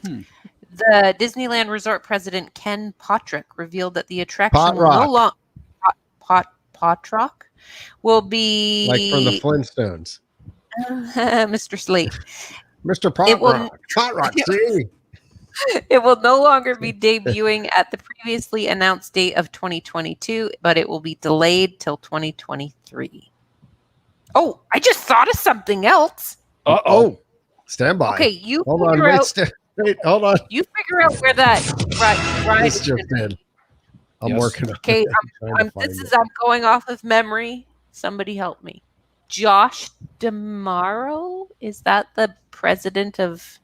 The Disneyland Resort president Ken Potrock revealed that the attraction will no longer Potrock will be like from the Flintstones. Mr. Slate. Mr. Potrock. It will no longer be debuting at the previously announced date of 2022, but it will be delayed till 2023. Oh, I just thought of something else. Uh-oh. Stand by. Okay, you hold on. Wait, hold on. You figure out where that ride is. Just in. I'm working on it. Okay, I'm going off of memory. Somebody help me. Josh DeMauro? Is that the president of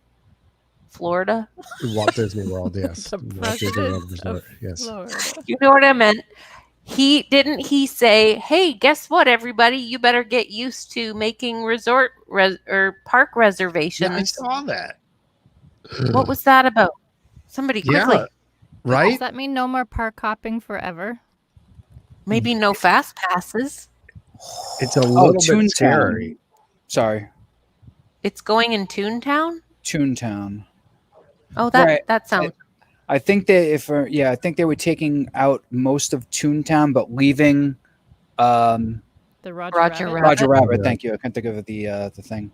Florida? Walt Disney World, yes. Yes. You know what I meant. He say, hey, guess what, everybody? You better get used to making resort or park reservations. Yeah, I saw that. What was that about? Somebody quickly. Yeah, right? Does that mean no more park hopping forever? Maybe no fast passes. It's a little bit scary. Sorry. It's going in Toontown? Toontown. Oh, that sounds. I think they I think they were taking out most of Toontown, but leaving the Roger Rabbit. Thank you. I can't think of the thing.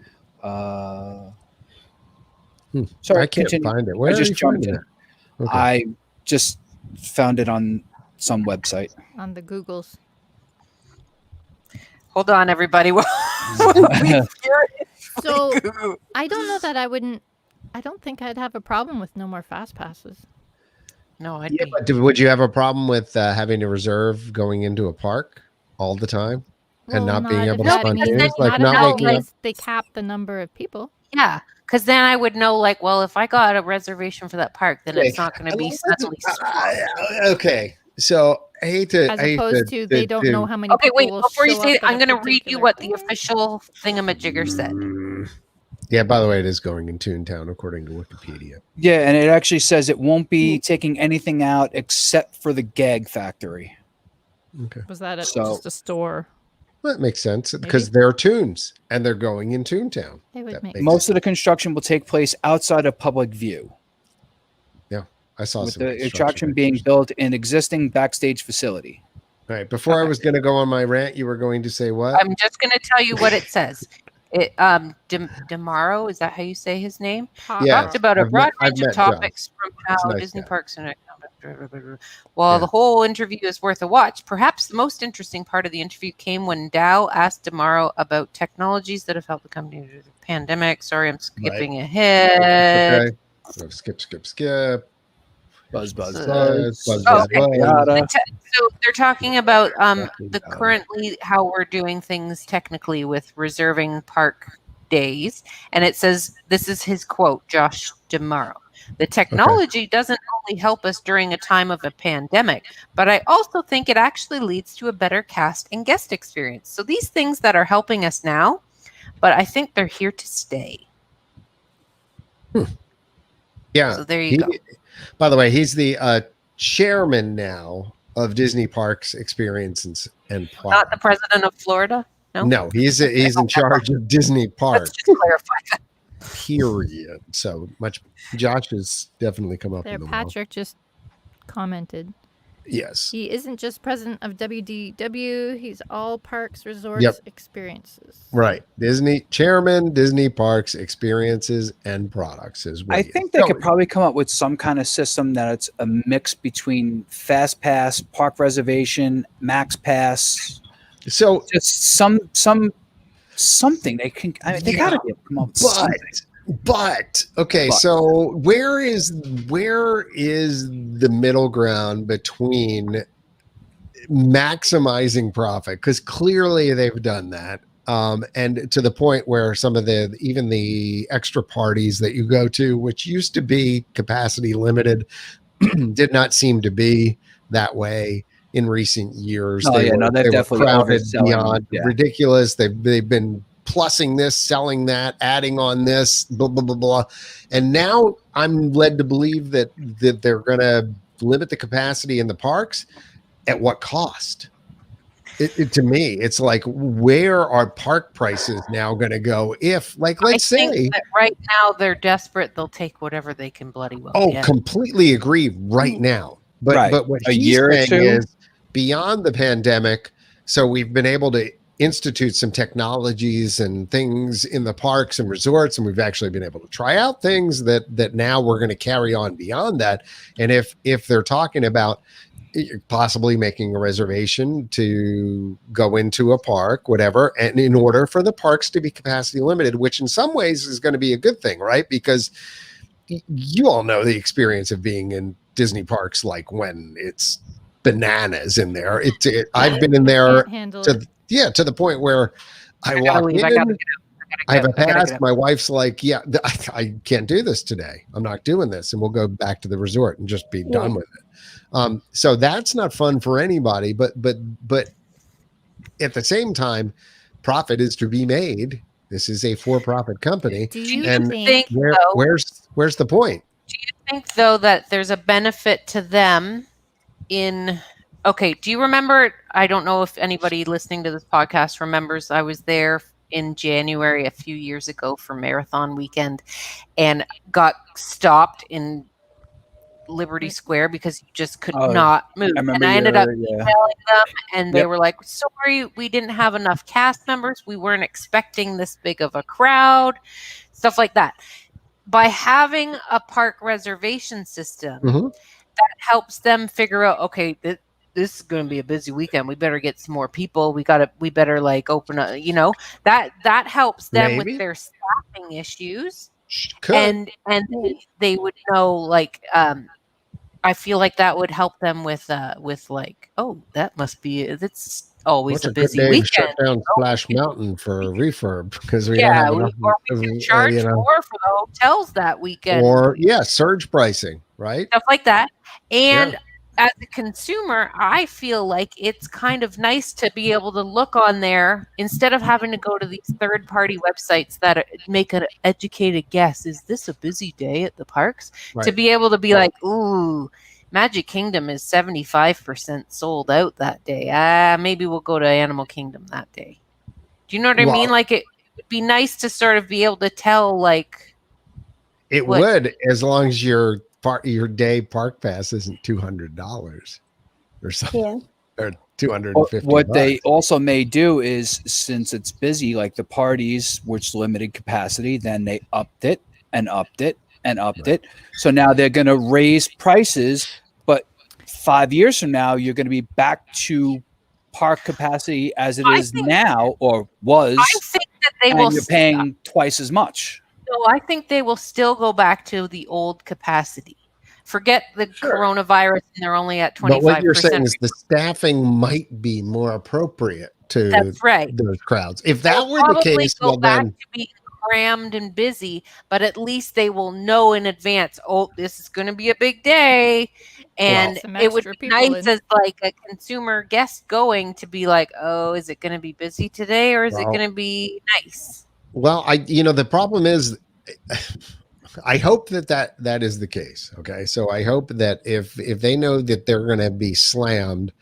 Sorry, I can't find it. Where I just jumped in. Okay. I just found it on some website. On the Googles. Hold on, everybody. So I don't know that I don't think I'd have a problem with no more fast passes. No, but would you have a problem with having to reserve going into a park all the time and not being able to spontaneous? They cap the number of people. Yeah, because then I would know, like, well, if I got a reservation for that park, then it's not going to be suddenly. Okay, so I hate to. As opposed to they don't know how many. Okay, wait. Before you say it, I'm going to read you what the official thingamajigger said. Yeah, by the way, it is going in Toontown according to Wikipedia. Yeah, and it actually says it won't be taking anything out except for the gag factory. Okay. Was that just a store? Well, that makes sense because they're Toons and they're going in Toontown. Most of the construction will take place outside of public view. Yeah, I saw with the attraction being built in existing backstage facility. All right. Before I was going to go on my rant, you were going to say what? I'm just going to tell you what it says. DeMauro, is that how you say his name? Yeah, talked about a broad range of topics from how Disney parks and while the whole interview is worth a watch, perhaps the most interesting part of the interview came when Dow asked DeMauro about technologies that have helped the company through the pandemic. Sorry, I'm skipping ahead. Okay. So skip. Buzz, buzz, So- buzz. Buzz, Oh, buzz, okay. buzz. So they're talking about the Got it. currently how we're doing things technically with reserving park days, and it says this is his quote, Josh Demaro. The technology doesn't only help us during a time of a pandemic, but I also think it actually leads to a better cast and guest experience. So these things that are helping us now, but I think they're here to stay. Yeah. So there you go. By the way, he's the chairman now of Disney Parks Experiences and Products. Not the president of Florida? No, he's in charge of Disney Parks. Let's just clarify that. Period. So much. Josh has definitely come up There, in the Patrick just commented. Yes. He isn't just president of WDW, he's all parks, resorts, Yep. experiences. Right. Disney chairman, Disney Parks Experiences and Products is what I he is. think they could probably come up with some kind of system that it's a mix between Fast Pass, Park Reservation, Max Pass. So just something they can. I mean, they got to be able to come up with something. But okay, so where is the middle ground between maximizing profit? Because clearly they've done that, and to the point where some of even the extra parties that you go to, which used to be capacity limited, did not seem to be that way in recent years. They've definitely crowded overselling, beyond ridiculous. They've been plussing this, selling that, adding on this, blah, blah, blah, blah. And now I'm led to believe that they're going to limit the capacity in the parks. At what cost? To me, it's like, where are park prices now going to go? If, like, let's say that right now they're desperate, they'll take whatever they can bloody well get. Completely agree right now. But what a he's year or saying two is beyond the pandemic. So we've been able to institute some technologies and things in the parks and resorts, and we've actually been able to try out things that now we're going to carry on beyond that. And if they're talking about possibly making a reservation to go into a park, whatever, and in order for the parks to be capacity limited, which in some ways is going to be a good thing, right? Because you all know the experience of being in Disney parks, like when it's bananas in there. I've been in there to the point where I walk in. I have a pass. My wife's like, yeah, I can't do this today. I'm not doing this. And we'll go back to the resort and just be done with it. So that's not fun for anybody, but at the same time, profit is to be made. This is a for-profit company. Do you think where's the point? Do you think though that there's a benefit to them in do you remember, I don't know if anybody listening to this podcast remembers, I was there in January a few years ago for marathon weekend and got stopped in Liberty Square because you just could not move. And I ended up emailing them and they were like, sorry, we didn't have enough cast members. We weren't expecting this big of a crowd, stuff like that. By having a park reservation system, that helps them figure out, okay, this is going to be a busy weekend. We better get some more people. We better like open up, that helps them with their staffing issues. And they would know, like, I feel like that would help them with like, oh, that must be, it's always a busy weekend. Shut down Splash Mountain for refurb because we don't have enough. Or we can charge more for the hotels that weekend. Or surge pricing, right? Stuff like that. And as a consumer, I feel like it's kind of nice to be able to look on there instead of having to go to these third-party websites that make an educated guess. Is this a busy day at the parks? Right. To be able to be like, ooh, Magic Kingdom is 75% sold out that day. Maybe we'll go to Animal Kingdom that day. Do you know what I mean? Like, it would be nice to sort of be able to tell, like... It would, as long as your day park pass isn't $200 or something, or $250. What they also may do is, since it's busy, like the parties, which limited capacity, then they upped it and upped it and upped it. So now they're going to raise prices, but 5 years from now, you're going to be back to park capacity as it is now, or was. I think that they will. You're paying twice as much. So I think they will still go back to the old capacity. Forget the coronavirus, and they're only at 25%. But what you're saying is the staffing might be more appropriate to That's right. those crowds. If that They'll were the probably case, go well back then, to being crammed and busy, but at least they will know in advance, oh, this is going to be a big day. And it would be nice as like a consumer guest going to be like, oh, is it going to be busy today or is it going to be nice? Well, the problem is, I hope that is the case. Okay. So I hope that if they know that they're going to be slammed,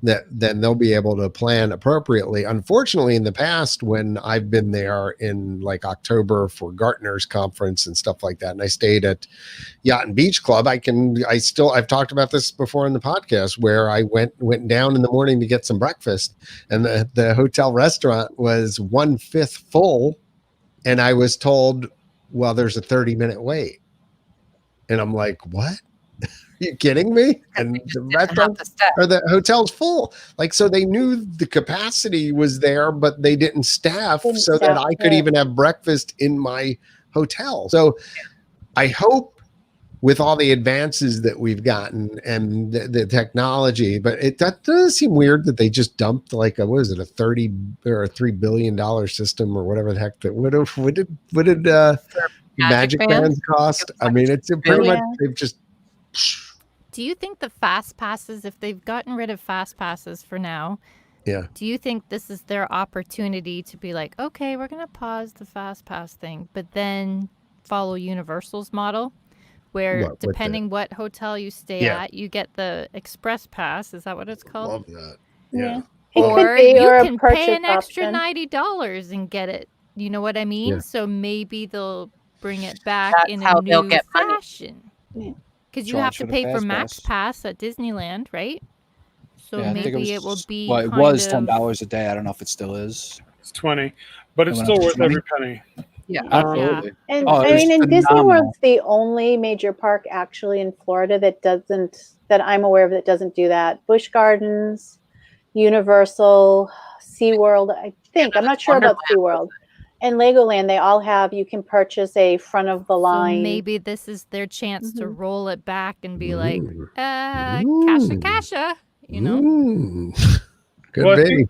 then they'll be able to plan appropriately. Unfortunately, in the past, when I've been there in like October for Gartner's conference and stuff like that, and I stayed at Yacht and Beach Club, I've talked about this before in the podcast, where I went down in the morning to get some breakfast, and the hotel restaurant was 1/5 full, and I was told, well, there's a 30-minute wait. And I'm like, what? Are you kidding me? And the restaurant or the hotel's full. Like, so they knew the capacity was there, but they didn't staff so that I could even have breakfast in my hotel. So I hope with all the advances that we've gotten and the technology, but that does seem weird that they just dumped like a $30 or $3 billion system or whatever the heck that what did Magic Bands cost? I mean, it's pretty much they've just. Do you think the fast passes, if they've gotten rid of fast passes for now, do you think this is their opportunity to be like, okay, we're going to pause the fast pass thing, but then follow Universal's model, where depending what hotel you stay at, you get the express pass. Is that what it's called? Love that. Yeah. Or you can pay an extra $90 and get it. You know what I mean? Yeah. So maybe they'll bring it back in how a they'll new get fashion. Because you have to for the pay for Fast Max Pass at Disneyland, right? So maybe it will be. Well, it was $10 a day. I don't know if it still is. It's 20, but it's still worth every penny. Yeah, absolutely. And I mean, and Disney World's the only major park actually in Florida that I'm aware of that doesn't do that. Busch Gardens, Universal, SeaWorld, I think. I'm not sure about SeaWorld. And Legoland, they all have, you can purchase a front of the line. So maybe this is their chance to roll it back and be like, Kasha, you know? Could I be. think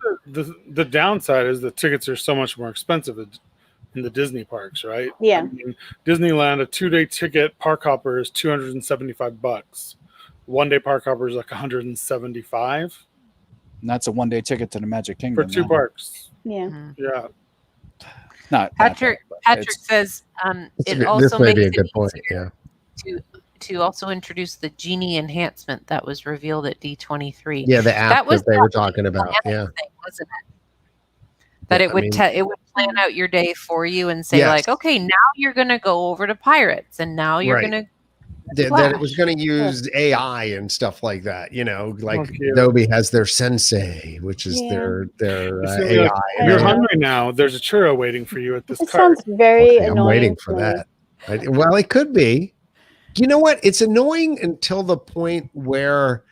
the downside is the tickets are so much more expensive in the Disney parks, right? Yeah. I mean, Disneyland, a 2-day ticket, park hopper is $275. 1-day park hopper is like $175. And that's a 1-day ticket to the Magic Kingdom. For 2 parks. Yeah. Yeah. Patrick says it also this may makes be a it good point. easier to also introduce the Genie enhancement that was revealed at D23. Yeah, the app that they were talking about. Yeah, wasn't it? That it would plan out your day for you and say like, okay, now you're going to go over to Pirates, and now you're going to. That it was going to use AI and stuff like that, like Adobe has their Sensei, which is their AI. If you're hungry now, there's a churro waiting for you at this cart. Sounds very annoying. I'm waiting for that. Well, it could be. You know what? It's annoying until the point where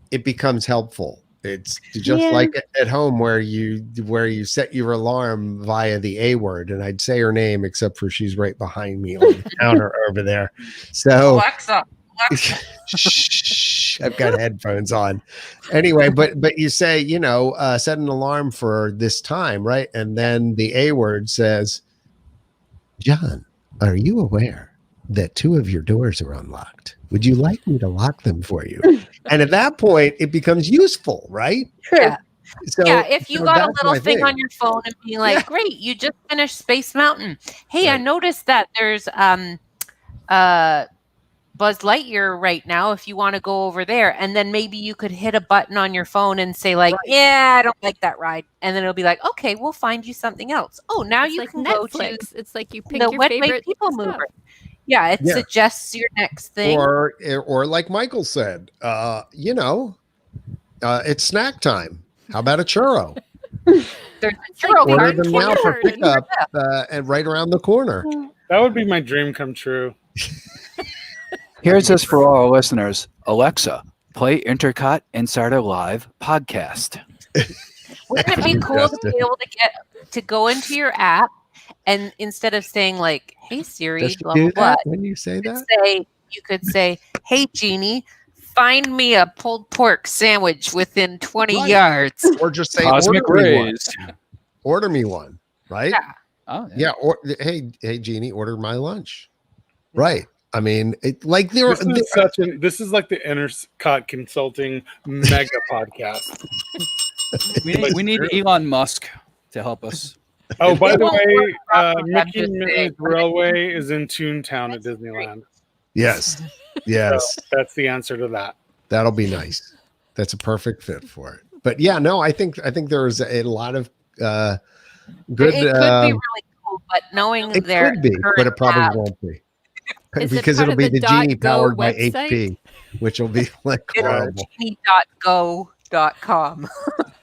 it becomes helpful. It's just like at home where you set your alarm via the A word, and I'd say her name except for she's right behind me on the counter over there. So Alexa. Shh, I've got headphones on. Anyway, but you say, set an alarm for this time, right? And then the A word says, John, are you aware that 2 of your doors are unlocked? Would you like me to lock them for you? And at that point, it becomes useful, right? True. Yeah. So, if you got a little thing on your phone and being like, great, you just finished Space Mountain. Hey, I noticed that there's Buzz Lightyear right now if you want to go over there. And then maybe you could hit a button on your phone and say like, I don't like that ride. And then it'll be like, okay, we'll find you something else. Oh, now you can go to it's like you pick the your Wet favorite People Mover. Yeah, it suggests your next thing. Or like Michael said, it's snack time. How about a churro? There's a churro Order them now for pickup and right around the corner. That would be my dream come true. Here's this for all our listeners. Alexa, play INTERCOT Insider Live podcast. Wouldn't it be cool to be able to go into your app and instead of saying like, hey Siri, blah, blah, blah, when you say that? say, you could say, "Hey, Genie, find me a pulled pork sandwich within 20 yards." Or just say, Cosmic rays. Order me one, right? Yeah. Oh, Yeah. Or hey, Genie, order my lunch. Right. I mean, this is like the INTERCOT Consulting mega podcast. We need Elon Musk to help us. Oh, by the way, Mickey and Minnie's Railway is in Toontown at Disneyland. Yes. So that's the answer to that. That'll be nice. That's a perfect fit for it. But yeah, no, I think there's a lot of good. It could be really cool, but knowing it could be, but it probably won't be. Because it'll be the Genie powered by HP, which will be like horrible. Genie.go.com.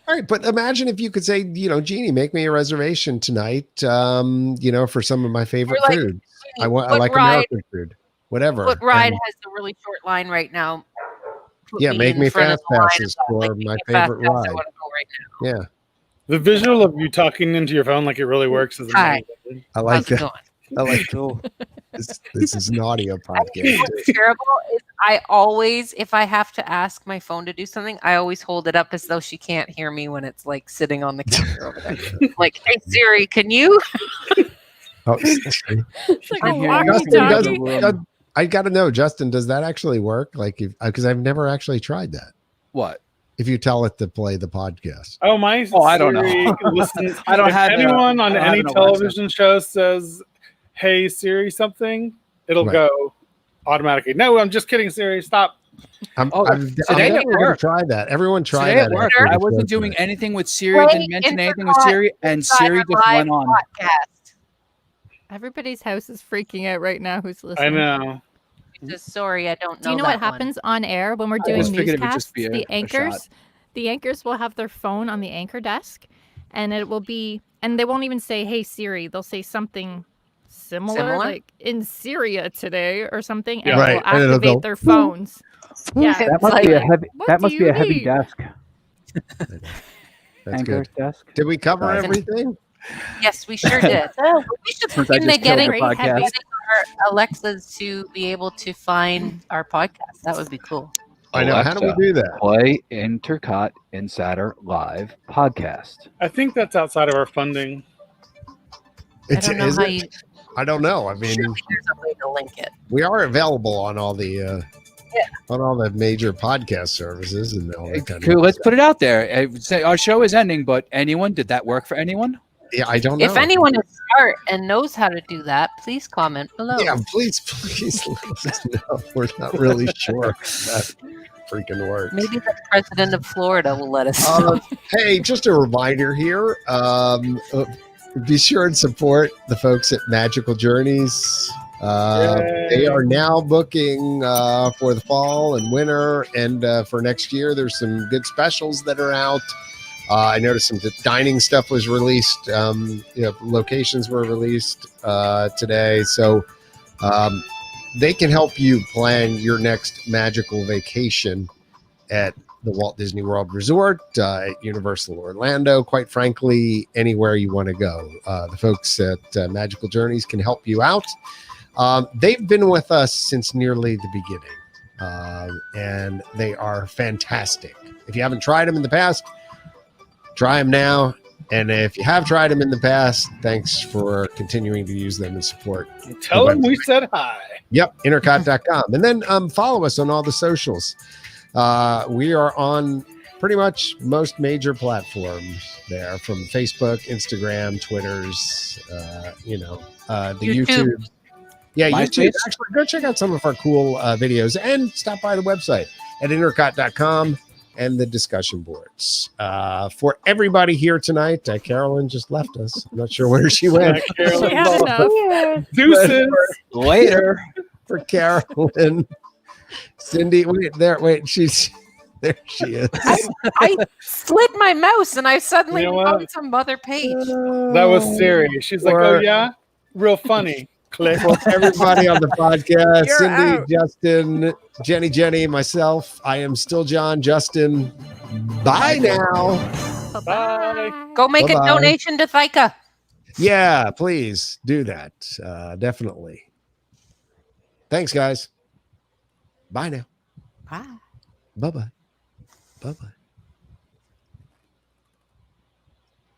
All right, but imagine if you could say, Genie, make me a reservation tonight, for some of my favorite food. I like American food. Whatever. What ride has the really short line right now? Make me fast passes for my favorite ride. Yeah. The visual of you talking into your phone like it really works is amazing. I like that. I like this is an audio podcast. What's terrible is I always, if I have to ask my phone to do something, I always hold it up as though she can't hear me when it's like sitting on the counter over there. Like, hey Siri, can you? I got to know, Justin, does that actually work? Like, because I've never actually tried that. What? If you tell it to play the podcast. I don't know. Listens, I don't have anyone on any television show says, "Hey Siri, something," it'll go automatically. No, I'm just kidding, Siri. Stop. I'm never going to try that. Everyone try that. I wasn't doing anything with Siri. Didn't mention anything with Siri, and Siri just went on. Podcast. Everybody's house is freaking out right now. Who's listening? I know. Just sorry, I don't know. Do you know what happens on air when we're doing newscasts? The anchors will have their phone on the anchor desk, and it will be, and they won't even say, "Hey Siri." They'll say something similar? Like in Syria today or something, and will activate their phones. Yeah, that must be a heavy desk. That's good. Desk. Did we cover everything? Yes, we sure did. We should look into getting our Alexas to be able to find our podcast. That would be cool. I know. How do we do that? Play INTERCOT Insider Live podcast. I think that's outside of our funding. I don't know. I mean, there's a way to link it. We are available on all the on all the major podcast services and all that kind of let's put it out there. Our show is ending, but did that work for anyone? Yeah, I don't know. If anyone is smart and knows how to do that, please comment below. Yeah, please let us know. We're not really sure that freaking works. Maybe the president of Florida will let us know. Hey, just a reminder here. Be sure and support the folks at Magical Journeys. They are now booking for the fall and winter, and for next year there's some good specials that are out. I noticed some dining stuff was released. Locations were released today, so they can help you plan your next magical vacation at the Walt Disney World Resort, at Universal Orlando, quite frankly, anywhere you want to go. The folks at Magical Journeys can help you out. They've been with us since nearly the beginning, and they are fantastic. If you haven't tried them in the past, try them now. And if you have tried them in the past, thanks for continuing to use them and support. Tell them we said hi. Yep, intercot.com. And then follow us on all the socials. We are on pretty much most major platforms there, from Facebook, Instagram, Twitters, the YouTube. Yeah, YouTube. Actually, go check out some of our cool videos and stop by the website at intercot.com and the discussion boards. For everybody here tonight, Carolyn just left us. I'm not sure where she went. Deuces. Later. For Carolyn. Cindy, wait, she's there. She is. I slid my mouse and I suddenly found some other page. That was Siri. She's like, "Oh yeah, real funny." Click. For everybody on the podcast, Cindy, Justin, Jenny, myself. I am still John. Justin. Bye now. Bye. Go make a donation to Thyka. Yeah, please do that. Definitely. Thanks, guys. Bye now. Bye. Bye-bye. Bye-bye.